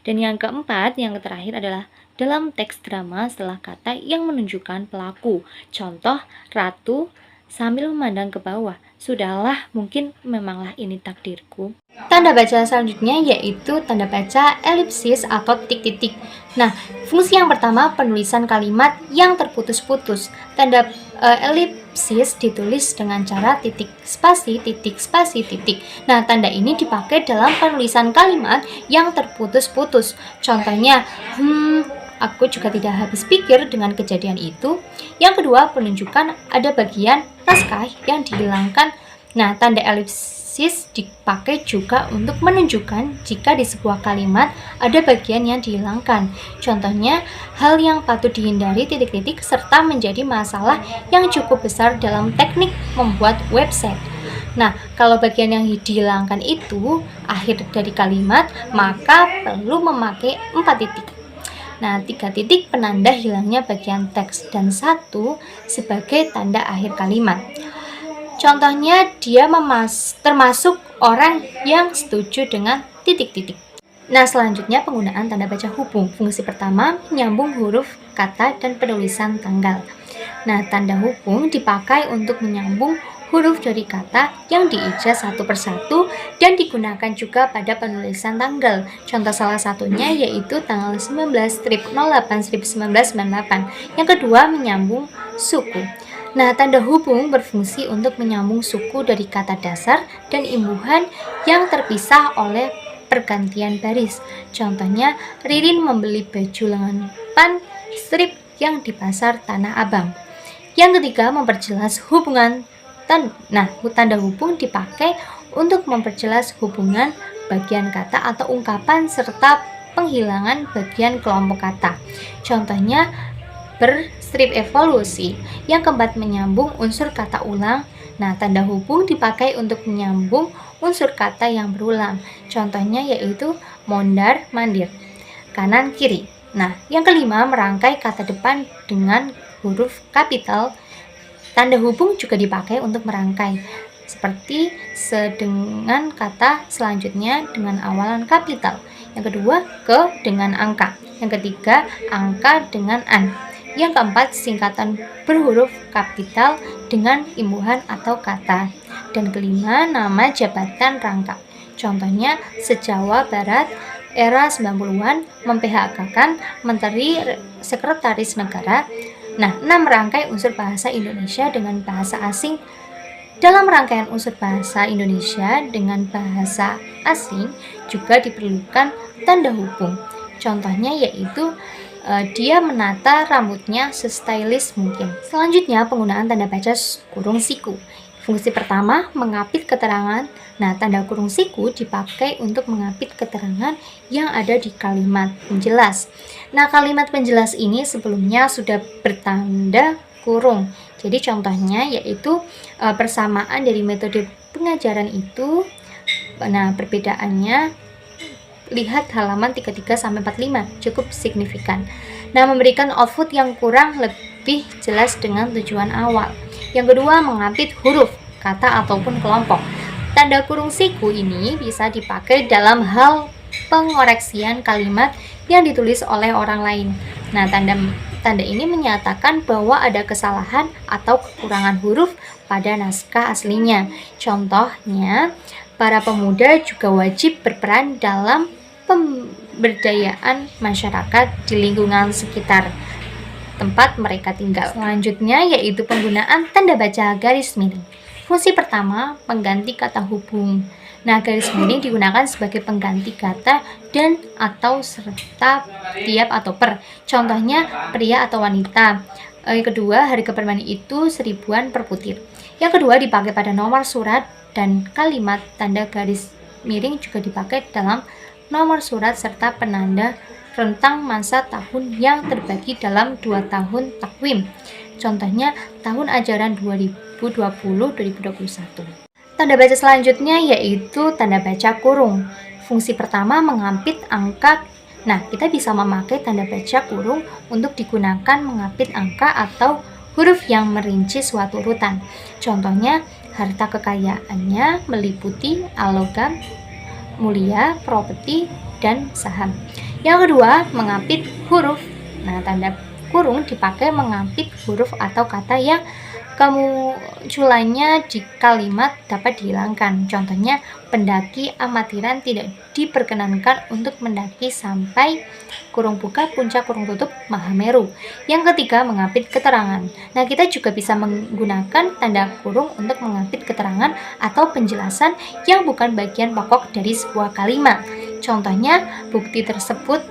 Dan yang keempat, yang terakhir adalah dalam teks drama setelah kata yang menunjukkan pelaku. Contoh, Ratu sambil memandang ke bawah. Sudahlah, mungkin memanglah ini takdirku. Tanda baca selanjutnya yaitu tanda baca elipsis atau titik-titik. Nah, fungsi yang pertama penulisan kalimat yang terputus-putus. Tanda elipsis ditulis dengan cara titik spasi, titik. Nah, tanda ini dipakai dalam penulisan kalimat yang terputus-putus. Contohnya, aku juga tidak habis pikir dengan kejadian itu. Yang kedua, penunjukan ada bagian naskah yang dihilangkan. Nah, tanda elipsis dipakai juga untuk menunjukkan jika di sebuah kalimat ada bagian yang dihilangkan. Contohnya, hal yang patut dihindari titik-titik serta menjadi masalah yang cukup besar dalam teknik membuat website. Nah, kalau bagian yang dihilangkan itu akhir dari kalimat, maka perlu memakai 4 titik. Nah, 3 titik penanda hilangnya bagian teks dan 1 sebagai tanda akhir kalimat. Contohnya, dia termasuk orang yang setuju dengan titik-titik. Nah, selanjutnya penggunaan tanda baca hubung. Fungsi pertama, menyambung huruf, kata, dan penulisan tanggal. Nah, tanda hubung dipakai untuk menyambung huruf dari kata yang diijaz satu persatu dan digunakan juga pada penulisan tanggal. Contoh salah satunya yaitu tanggal 19/08/1998. Yang kedua, menyambung suku. Nah, tanda hubung berfungsi untuk menyambung suku dari kata dasar dan imbuhan yang terpisah oleh pergantian baris. Contohnya, Ririn membeli baju lengan pan strip yang di pasar Tanah Abang. Yang ketiga, memperjelas hubungan. Tanda hubung dipakai untuk memperjelas hubungan bagian kata atau ungkapan serta penghilangan bagian kelompok kata. Contohnya, berstrip evolusi. Yang keempat, menyambung unsur kata ulang. Nah, tanda hubung dipakai untuk menyambung unsur kata yang berulang. Contohnya yaitu mondar mandir, kanan kiri. Nah, yang kelima, merangkai kata depan dengan huruf kapital. Tanda hubung juga dipakai untuk merangkai, seperti dengan kata selanjutnya dengan awalan kapital. Yang kedua, ke dengan angka. Yang ketiga, angka dengan an. Yang keempat, singkatan berhuruf kapital dengan imbuhan atau kata. Dan kelima, nama jabatan rangkap. Contohnya, se-Jawa Barat era 90-an memphk-kan Menteri Sekretaris Negara. Nah, 6, merangkai unsur bahasa Indonesia dengan bahasa asing. Dalam rangkaian unsur bahasa Indonesia dengan bahasa asing juga diperlukan tanda hubung. Contohnya yaitu dia menata rambutnya sestylish mungkin. Selanjutnya, penggunaan tanda baca kurung siku. Fungsi pertama, mengapit keterangan. Nah, tanda kurung siku dipakai untuk mengapit keterangan yang ada di kalimat penjelas. Nah, kalimat penjelas ini sebelumnya sudah bertanda kurung. Jadi contohnya yaitu persamaan dari metode pengajaran itu. Nah, perbedaannya lihat halaman 33-45, cukup signifikan. Nah, memberikan output yang kurang lebih jelas dengan tujuan awal. Yang kedua, mengapit huruf, kata ataupun kelompok. Tanda kurung siku ini bisa dipakai dalam hal pengoreksian kalimat yang ditulis oleh orang lain. Nah, tanda ini menyatakan bahwa ada kesalahan atau kekurangan huruf pada naskah aslinya. Contohnya, para pemuda juga wajib berperan dalam pemberdayaan masyarakat di lingkungan sekitar tempat mereka tinggal. Selanjutnya yaitu penggunaan tanda baca garis miring. Fungsi pertama, pengganti kata hubung. Nah, garis miring digunakan sebagai pengganti kata dan atau serta tiap atau per. Contohnya pria atau wanita. Yang kedua, harga permani itu 1000-an per butir. Yang kedua, dipakai pada nomor surat dan kalimat. Tanda garis miring juga dipakai dalam nomor surat serta penanda rentang masa tahun yang terbagi dalam 2 tahun takwim. Contohnya tahun ajaran 2020-2021. Tanda baca selanjutnya yaitu tanda baca kurung. Fungsi pertama, mengapit angka. Nah, kita bisa memakai tanda baca kurung untuk digunakan mengapit angka atau huruf yang merinci suatu urutan. Contohnya, harta kekayaannya meliputi logam mulia, properti, dan saham. Yang kedua, mengapit huruf. Nah, tanda kurung dipakai mengapit huruf atau kata yang kemunculannya di kalimat dapat dihilangkan. Contohnya, pendaki amatiran tidak diperkenankan untuk mendaki sampai kurung buka puncak kurung tutup Mahameru. Yang ketiga, mengapit keterangan. Nah, kita juga bisa menggunakan tanda kurung untuk mengapit keterangan atau penjelasan yang bukan bagian pokok dari sebuah kalimat. Contohnya, bukti tersebut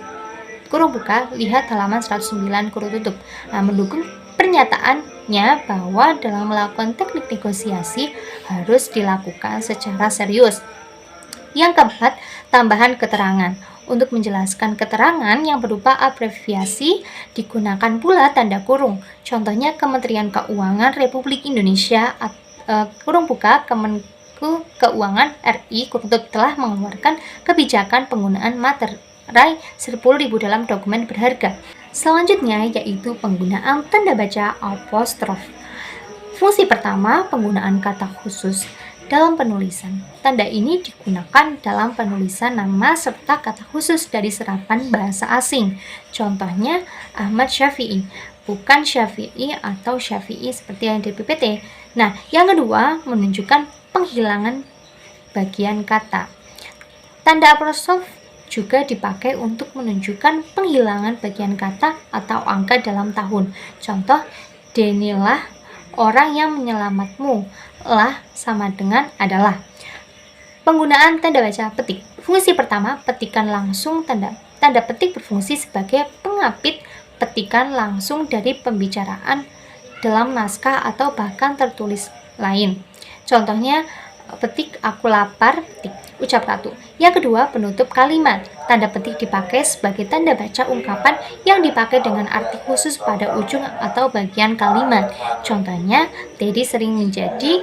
kurung buka, lihat halaman 109 kurung tutup. Nah, mendukung pernyataannya bahwa dalam melakukan teknik negosiasi harus dilakukan secara serius. Yang keempat, tambahan keterangan. Untuk menjelaskan keterangan yang berupa abreviasi digunakan pula tanda kurung. Contohnya Kementerian Keuangan Republik Indonesia kurung buka Kemenku Keuangan RI kurung tutup telah mengeluarkan kebijakan penggunaan materai 10.000 dalam dokumen berharga. Selanjutnya yaitu penggunaan tanda baca apostrof. Fungsi pertama, penggunaan kata khusus dalam penulisan. Tanda ini digunakan dalam penulisan nama serta kata khusus dari serapan bahasa asing. Contohnya Ahmad Syafi'i, bukan Syafi'i atau Syafi'i seperti yang di PPT. Nah, yang kedua, menunjukkan penghilangan bagian kata. Tanda apostrof juga dipakai untuk menunjukkan penghilangan bagian kata atau angka dalam tahun. Contoh, Denilah orang yang menyelamatmu, lah sama dengan adalah. Penggunaan tanda baca petik. Fungsi pertama, petikan langsung. Tanda petik berfungsi sebagai pengapit petikan langsung dari pembicaraan dalam naskah atau bahkan tertulis lain. Contohnya, petik aku lapar, petik. ucap ratu. Yang kedua, penutup kalimat. Tanda petik dipakai sebagai tanda baca ungkapan yang dipakai dengan arti khusus pada ujung atau bagian kalimat. Contohnya, Teddy sering menjadi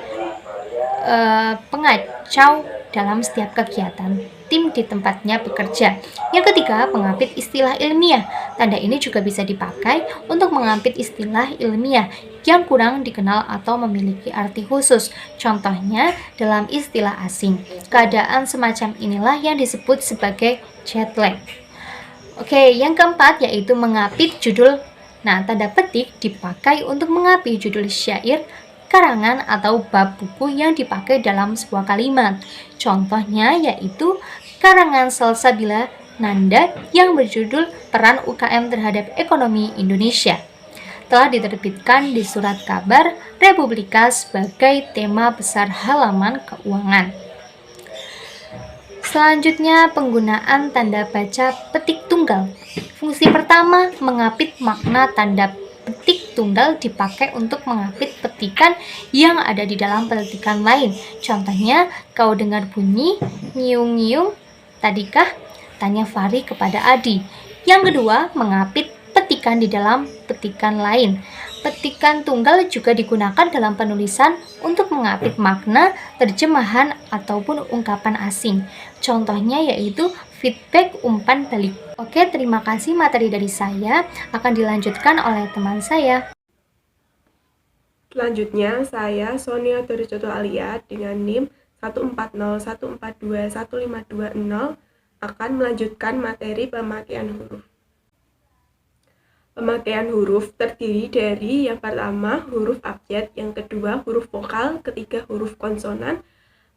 pengacau dalam setiap kegiatan tim di tempatnya bekerja. Yang ketiga, pengapit istilah ilmiah. Tanda ini juga bisa dipakai untuk mengapit istilah ilmiah yang kurang dikenal atau memiliki arti khusus. Contohnya, dalam istilah asing. Keadaan semacam inilah yang disebut sebagai jet lag. Oke, yang keempat yaitu mengapit judul. Nah, tanda petik dipakai untuk mengapit judul syair, karangan atau bab buku yang dipakai dalam sebuah kalimat. Contohnya yaitu karangan Salsabila Nanda yang berjudul Peran UKM Terhadap Ekonomi Indonesia. Telah diterbitkan di Surat Kabar Republika sebagai tema besar halaman keuangan. Selanjutnya, penggunaan tanda baca petik tunggal. Fungsi pertama, mengapit makna tanda petik tunggal dipakai untuk mengapit petikan yang ada di dalam petikan lain. Contohnya, kau dengar bunyi nyiung-nyiung, tadikah? Tanya Fahri kepada Adi. Yang kedua, mengapit petikan di dalam petikan lain. Petikan tunggal juga digunakan dalam penulisan untuk mengapit makna, terjemahan, ataupun ungkapan asing. Contohnya yaitu feedback umpan balik. Oke, terima kasih materi dari saya. Akan dilanjutkan oleh teman saya. Selanjutnya, saya Sonia Dorijoto Alia dengan NIM 1401421521520 akan melanjutkan materi pemakaian huruf. Pemakaian huruf terdiri dari yang pertama huruf abjad, yang kedua huruf vokal, ketiga huruf konsonan,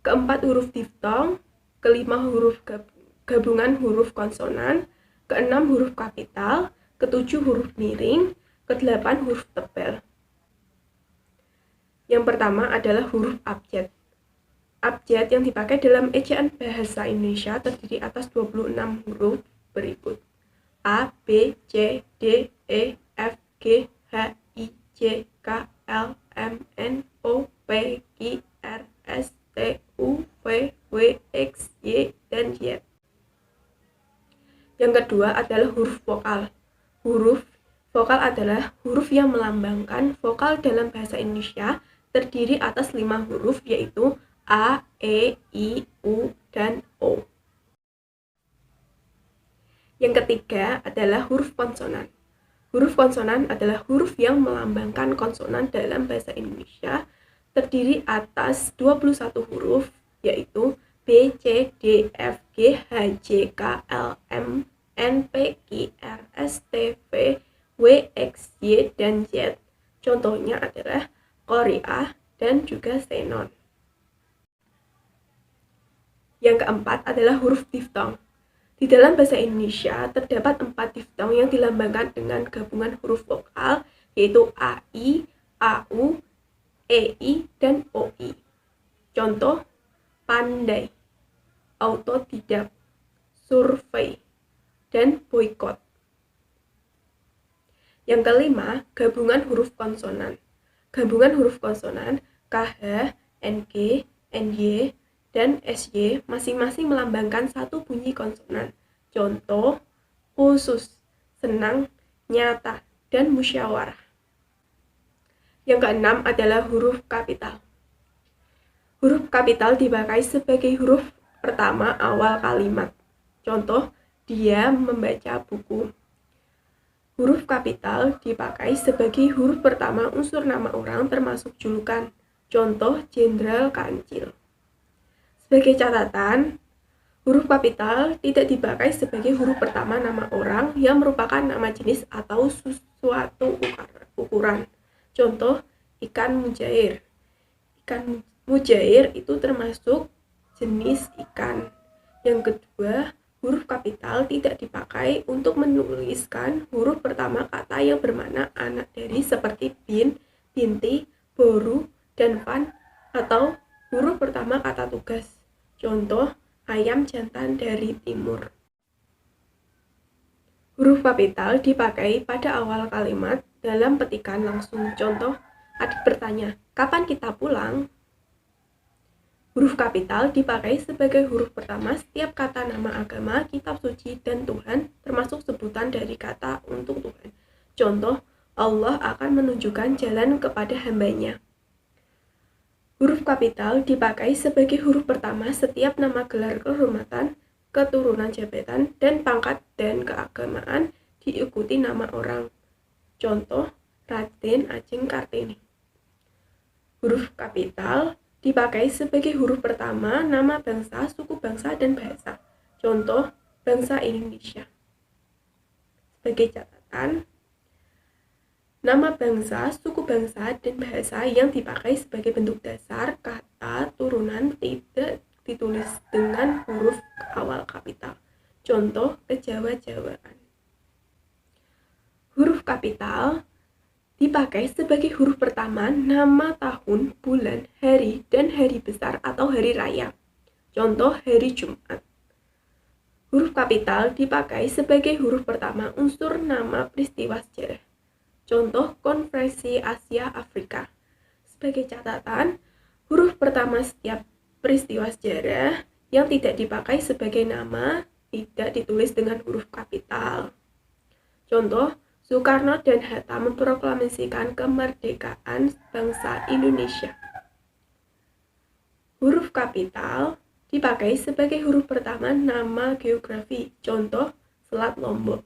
keempat huruf diftong, kelima huruf gabungan huruf konsonan, keenam huruf kapital, ketujuh huruf miring, kedelapan huruf tebal. Yang pertama adalah huruf abjad. Abjad yang dipakai dalam ejaan bahasa Indonesia terdiri atas 26 huruf berikut: A, B, C, D, E, F, G, H, I, J, K, L, M, N, O, P, Q, R, S, T, U, V, W, X, Y, dan Z. Yang kedua adalah huruf vokal. Huruf vokal adalah huruf yang melambangkan vokal dalam bahasa Indonesia, terdiri atas 5 huruf yaitu A, E, I, U, dan O. Yang ketiga adalah huruf konsonan. Huruf konsonan adalah huruf yang melambangkan konsonan dalam bahasa Indonesia, terdiri atas 21 huruf yaitu B, C, D, F, G, H, J, K, L, M, N, P, Q, R, S, T, V, W, X, Y, dan Z. Contohnya adalah Korea dan juga Xenon. Yang keempat adalah huruf diftong. Di dalam bahasa Indonesia terdapat 4 diftong yang dilambangkan dengan gabungan huruf vokal yaitu AI, AU, EI, dan OI. Contoh, pandai, autodidak, survei, dan boykot. Yang kelima, gabungan huruf konsonan. Gabungan huruf konsonan KH, NG, NY, dan SY masing-masing melambangkan satu bunyi konsonan. Contoh, khusus, senang, nyata, dan musyawarah. Yang keenam adalah huruf kapital. Huruf kapital dipakai sebagai huruf pertama awal kalimat. Contoh, dia membaca buku. Huruf kapital dipakai sebagai huruf pertama unsur nama orang termasuk julukan. Contoh, Jenderal Kancil. Sebagai catatan, huruf kapital tidak dipakai sebagai huruf pertama nama orang yang merupakan nama jenis atau suatu ukuran. Contoh, ikan mujair. Ikan mujair itu termasuk jenis ikan. Yang kedua, huruf kapital tidak dipakai untuk menuliskan huruf pertama kata yang bermakna anak dari seperti bin, binti, boru, dan pan, atau huruf pertama kata tugas. Contoh, ayam jantan dari timur. Huruf kapital dipakai pada awal kalimat dalam petikan langsung. Contoh, adik bertanya, kapan kita pulang? Huruf kapital dipakai sebagai huruf pertama setiap kata nama agama, kitab suci, dan Tuhan, termasuk sebutan dari kata untuk Tuhan. Contoh, Allah akan menunjukkan jalan kepada hambanya. Huruf kapital dipakai sebagai huruf pertama setiap nama gelar kehormatan, keturunan jabatan, dan pangkat dan keagamaan diikuti nama orang. Contoh, Raden Ajeng Kartini. Huruf kapital dipakai sebagai huruf pertama nama bangsa, suku bangsa, dan bahasa. Contoh, bangsa Indonesia. Sebagai catatan, nama bangsa, suku bangsa, dan bahasa yang dipakai sebagai bentuk dasar kata turunan tidak ditulis dengan huruf awal kapital. Contoh, kejawa-jawaan. Huruf kapital dipakai sebagai huruf pertama nama tahun, bulan, hari, dan hari besar atau hari raya. Contoh, hari Jumat. Huruf kapital dipakai sebagai huruf pertama unsur nama peristiwa sejarah. Contoh, Konferensi Asia Afrika. Sebagai catatan, huruf pertama setiap peristiwa sejarah yang tidak dipakai sebagai nama tidak ditulis dengan huruf kapital. Contoh, Soekarno dan Hatta memproklamasikan kemerdekaan bangsa Indonesia. Huruf kapital dipakai sebagai huruf pertama nama geografi. Contoh, Selat Lombok.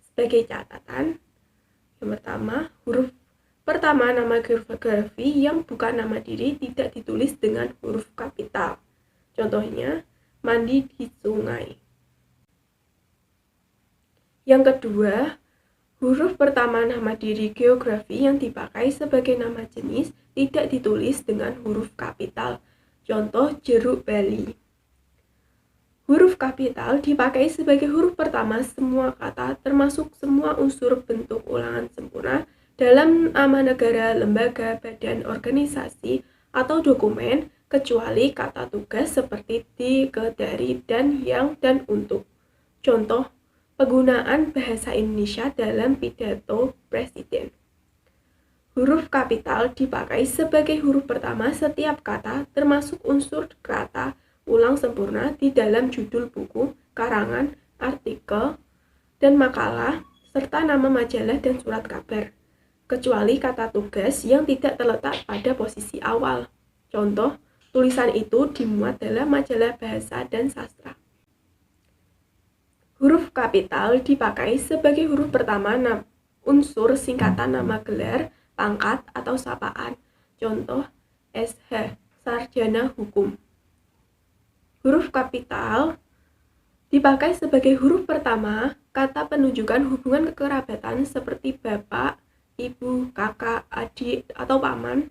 Sebagai catatan, yang pertama, huruf pertama nama geografi yang bukan nama diri tidak ditulis dengan huruf kapital. Contohnya, mandi di sungai. Yang kedua, huruf pertama nama diri geografi yang dipakai sebagai nama jenis tidak ditulis dengan huruf kapital. Contoh, jeruk Bali. Huruf kapital dipakai sebagai huruf pertama semua kata termasuk semua unsur bentuk ulangan sempurna dalam nama negara, lembaga, badan, organisasi, atau dokumen, kecuali kata tugas seperti di, ke, dari, dan, yang, dan untuk. Contoh, penggunaan bahasa Indonesia dalam pidato presiden. Huruf kapital dipakai sebagai huruf pertama setiap kata termasuk unsur kata ulang sempurna di dalam judul buku, karangan, artikel, dan makalah, serta nama majalah dan surat kabar, kecuali kata tugas yang tidak terletak pada posisi awal. Contoh, tulisan itu dimuat dalam majalah bahasa dan sastra. Huruf kapital dipakai sebagai huruf pertama unsur singkatan nama gelar, pangkat, atau sapaan. Contoh, SH, Sarjana Hukum. Huruf kapital dipakai sebagai huruf pertama kata penunjukan hubungan kekerabatan seperti bapak, ibu, kakak, adik, atau paman,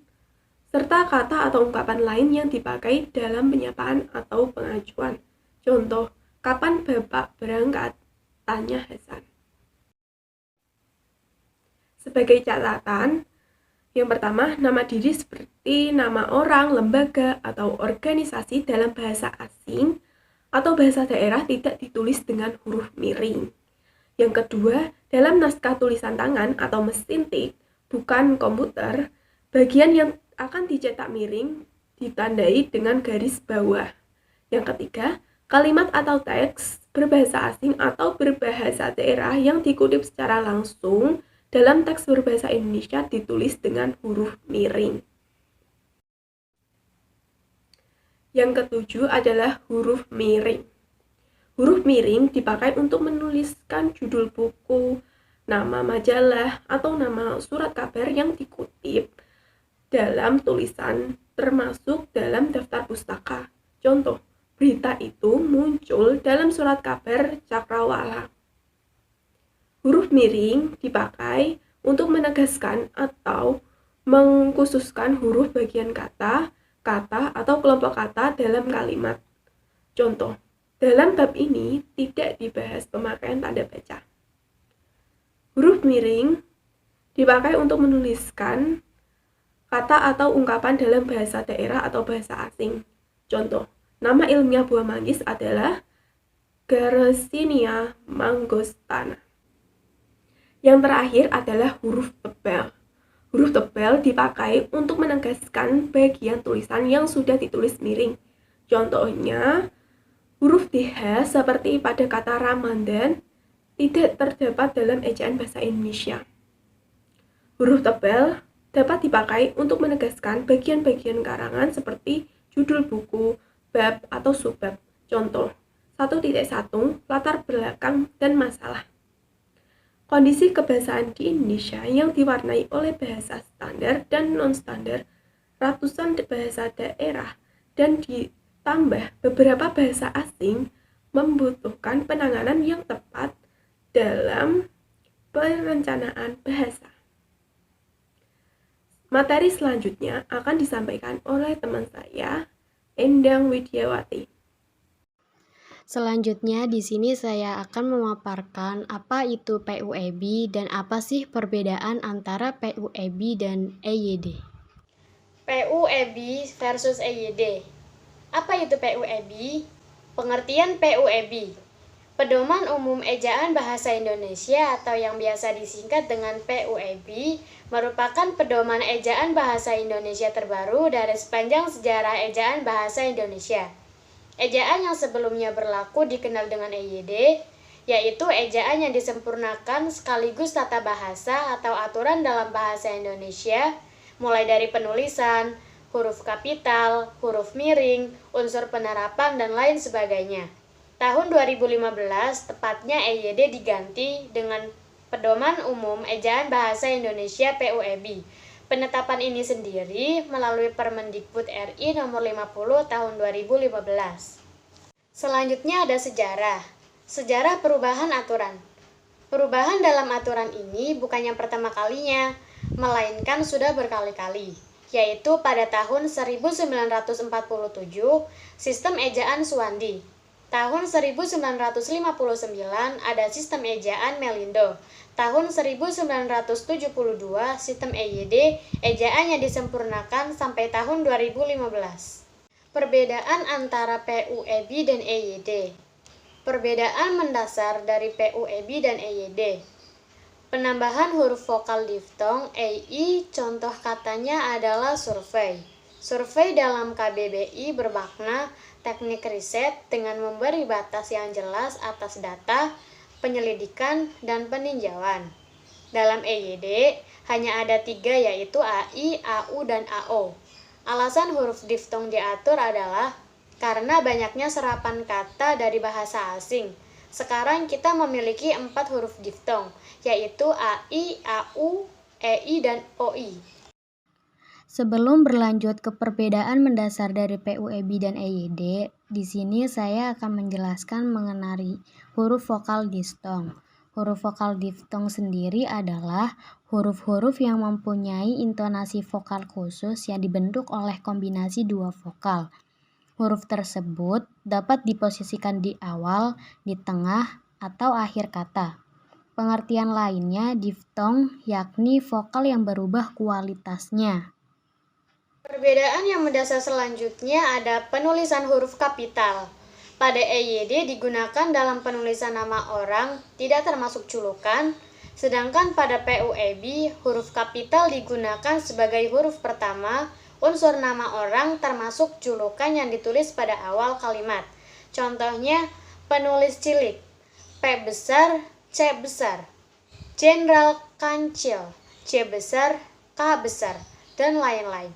serta kata atau ungkapan lain yang dipakai dalam penyapaan atau pengajuan. Contoh, kapan bapak berangkat? Tanya Hasan. Sebagai catatan, yang pertama, nama diri seperti nama orang, lembaga, atau organisasi dalam bahasa asing atau bahasa daerah tidak ditulis dengan huruf miring. Yang kedua, dalam naskah tulisan tangan atau mesin tik, bukan komputer, bagian yang akan dicetak miring ditandai dengan garis bawah. Yang ketiga, kalimat atau teks berbahasa asing atau berbahasa daerah yang dikutip secara langsung dalam teks berbahasa Indonesia ditulis dengan huruf miring. Yang ketujuh adalah huruf miring. Huruf miring dipakai untuk menuliskan judul buku, nama majalah, atau nama surat kabar yang dikutip dalam tulisan termasuk dalam daftar pustaka. Contoh, berita itu muncul dalam surat kabar Cakrawala. Huruf miring dipakai untuk menegaskan atau mengkhususkan huruf bagian kata, atau kelompok kata dalam kalimat. Contoh, dalam bab ini tidak dibahas pemakaian tanda baca. Huruf miring dipakai untuk menuliskan kata atau ungkapan dalam bahasa daerah atau bahasa asing. Contoh, nama ilmiah buah manggis adalah Garcinia mangostana. Yang terakhir adalah huruf tebal. Huruf tebal dipakai untuk menegaskan bagian tulisan yang sudah ditulis miring. Contohnya, huruf TH seperti pada kata Ramadan tidak terdapat dalam ejaan bahasa Indonesia. Huruf tebal dapat dipakai untuk menegaskan bagian-bagian karangan seperti judul buku, bab, atau subbab. Contoh, 1.1 latar belakang dan masalah. Kondisi kebahasaan di Indonesia yang diwarnai oleh bahasa standar dan non-standar, ratusan bahasa daerah, dan ditambah beberapa bahasa asing membutuhkan penanganan yang tepat dalam perencanaan bahasa. Materi selanjutnya akan disampaikan oleh teman saya, Endang Widyawati. Selanjutnya di sini saya akan memaparkan apa itu PUEB dan apa sih perbedaan antara PUEB dan EYD. PUEB versus EYD. Apa itu PUEB? Pengertian PUEB. Pedoman Umum Ejaan Bahasa Indonesia atau yang biasa disingkat dengan PUEB merupakan pedoman ejaan bahasa Indonesia terbaru dari sepanjang sejarah ejaan bahasa Indonesia. Ejaan yang sebelumnya berlaku dikenal dengan EYD, yaitu ejaan yang disempurnakan sekaligus tata bahasa atau aturan dalam bahasa Indonesia, mulai dari penulisan, huruf kapital, huruf miring, unsur penerapan, dan lain sebagainya. Tahun 2015, tepatnya EYD diganti dengan Pedoman Umum Ejaan Bahasa Indonesia PUEB. Penetapan ini sendiri melalui Permendikbud RI nomor 50 tahun 2015. Selanjutnya ada sejarah. Sejarah perubahan aturan. Perubahan dalam aturan ini bukan yang pertama kalinya, melainkan sudah berkali-kali, yaitu pada tahun 1947 sistem ejaan Suwandi. Tahun 1959 ada sistem ejaan Melindo. Tahun 1972 sistem EYD, ejaan yang disempurnakan sampai tahun 2015. Perbedaan antara PUEB dan EYD. Perbedaan mendasar dari PUEB dan EYD. Penambahan huruf vokal diftong EI, contoh katanya adalah survei. Survei dalam KBBI bermakna teknik riset dengan memberi batas yang jelas atas data, penyelidikan, dan peninjauan. Dalam EYD hanya ada 3 yaitu AI, AU, dan AO. Alasan huruf diftong diatur adalah karena banyaknya serapan kata dari bahasa asing. Sekarang kita memiliki 4 huruf diftong, yaitu AI, AU, EI, dan OI. Sebelum berlanjut ke perbedaan mendasar dari PUEB dan EYD, di sini saya akan menjelaskan mengenai huruf vokal diftong. Huruf vokal diftong sendiri adalah huruf-huruf yang mempunyai intonasi vokal khusus yang dibentuk oleh kombinasi 2 vokal. Huruf tersebut dapat diposisikan di awal, di tengah, atau akhir kata. Pengertian lainnya diftong yakni vokal yang berubah kualitasnya. Perbedaan yang mendasar selanjutnya ada penulisan huruf kapital. Pada EYD digunakan dalam penulisan nama orang, tidak termasuk julukan, sedangkan pada PUEB huruf kapital digunakan sebagai huruf pertama, unsur nama orang termasuk julukan yang ditulis pada awal kalimat. Contohnya, penulis cilik, P besar, C besar, Jenderal Kancil, C besar, K besar, dan lain-lain.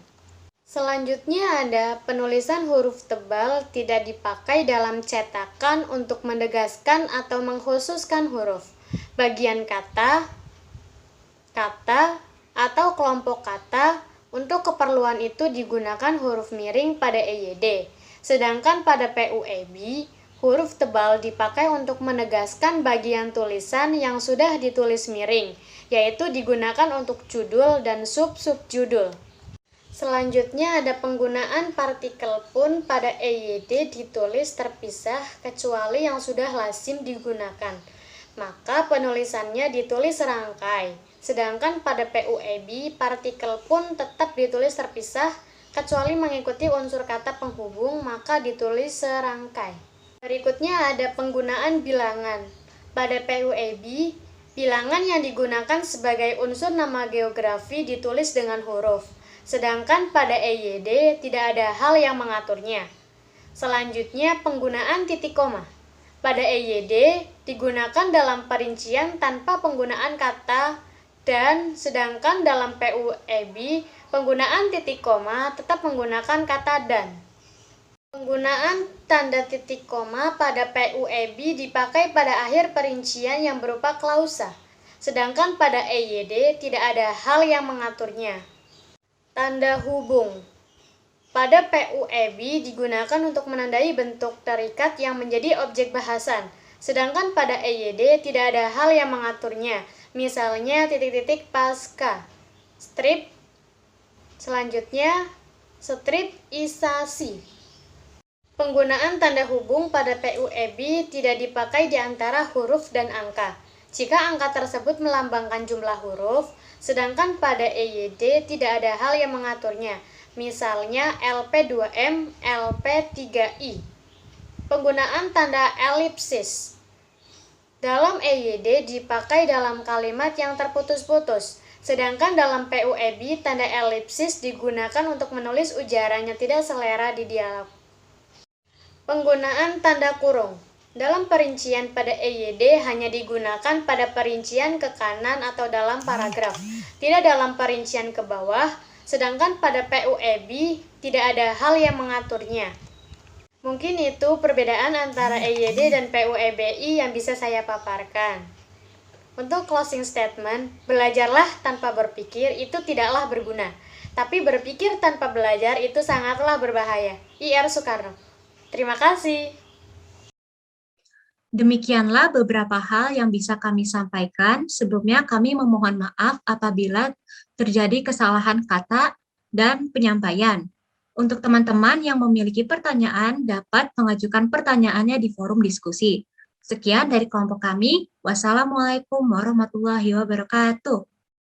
Selanjutnya ada penulisan huruf tebal tidak dipakai dalam cetakan untuk menegaskan atau mengkhususkan huruf, bagian kata, atau kelompok kata. Untuk keperluan itu digunakan huruf miring pada EYD, sedangkan pada PUEB, huruf tebal dipakai untuk menegaskan bagian tulisan yang sudah ditulis miring, yaitu digunakan untuk judul dan sub-subjudul. Selanjutnya ada penggunaan partikel pun pada EYD ditulis terpisah kecuali yang sudah lazim digunakan. Maka penulisannya ditulis serangkai. Sedangkan pada PUEB partikel pun tetap ditulis terpisah kecuali mengikuti unsur kata penghubung maka ditulis serangkai. Berikutnya ada penggunaan bilangan. Pada PUEB, Bilangan yang digunakan sebagai unsur nama geografi ditulis dengan huruf, sedangkan pada EYD tidak ada hal yang mengaturnya. Selanjutnya, penggunaan titik koma. Pada EYD digunakan dalam perincian tanpa penggunaan kata dan, sedangkan dalam PUEB penggunaan titik koma tetap menggunakan kata dan. Penggunaan tanda titik koma pada PUEB dipakai pada akhir perincian yang berupa klausa, sedangkan pada EYD tidak ada hal yang mengaturnya. Tanda hubung. Pada PUEB digunakan untuk menandai bentuk terikat yang menjadi objek bahasan, sedangkan pada EYD tidak ada hal yang mengaturnya, misalnya titik-titik pasca. Strip. Selanjutnya, stripisasi. Penggunaan tanda hubung pada PUEB tidak dipakai di antara huruf dan angka. Jika angka tersebut melambangkan jumlah huruf, sedangkan pada EYD tidak ada hal yang mengaturnya, misalnya LP2M, LP3I. Penggunaan tanda elipsis. Dalam EYD dipakai dalam kalimat yang terputus-putus, sedangkan dalam PUEB tanda elipsis digunakan untuk menulis ujaran yang tidak selera di dialog. Penggunaan tanda kurung. Dalam perincian pada EYD hanya digunakan pada perincian ke kanan atau dalam paragraf, tidak dalam perincian ke bawah, sedangkan pada PUEB tidak ada hal yang mengaturnya. Mungkin itu perbedaan antara EYD dan PUEBI yang bisa saya paparkan. Untuk closing statement, belajarlah tanpa berpikir itu tidaklah berguna, tapi berpikir tanpa belajar itu sangatlah berbahaya. I.R. Soekarno. Terima kasih. Demikianlah beberapa hal yang bisa kami sampaikan. Sebelumnya kami memohon maaf apabila terjadi kesalahan kata dan penyampaian. Untuk teman-teman yang memiliki pertanyaan dapat mengajukan pertanyaannya di forum diskusi. Sekian dari kelompok kami. Wassalamualaikum warahmatullahi wabarakatuh.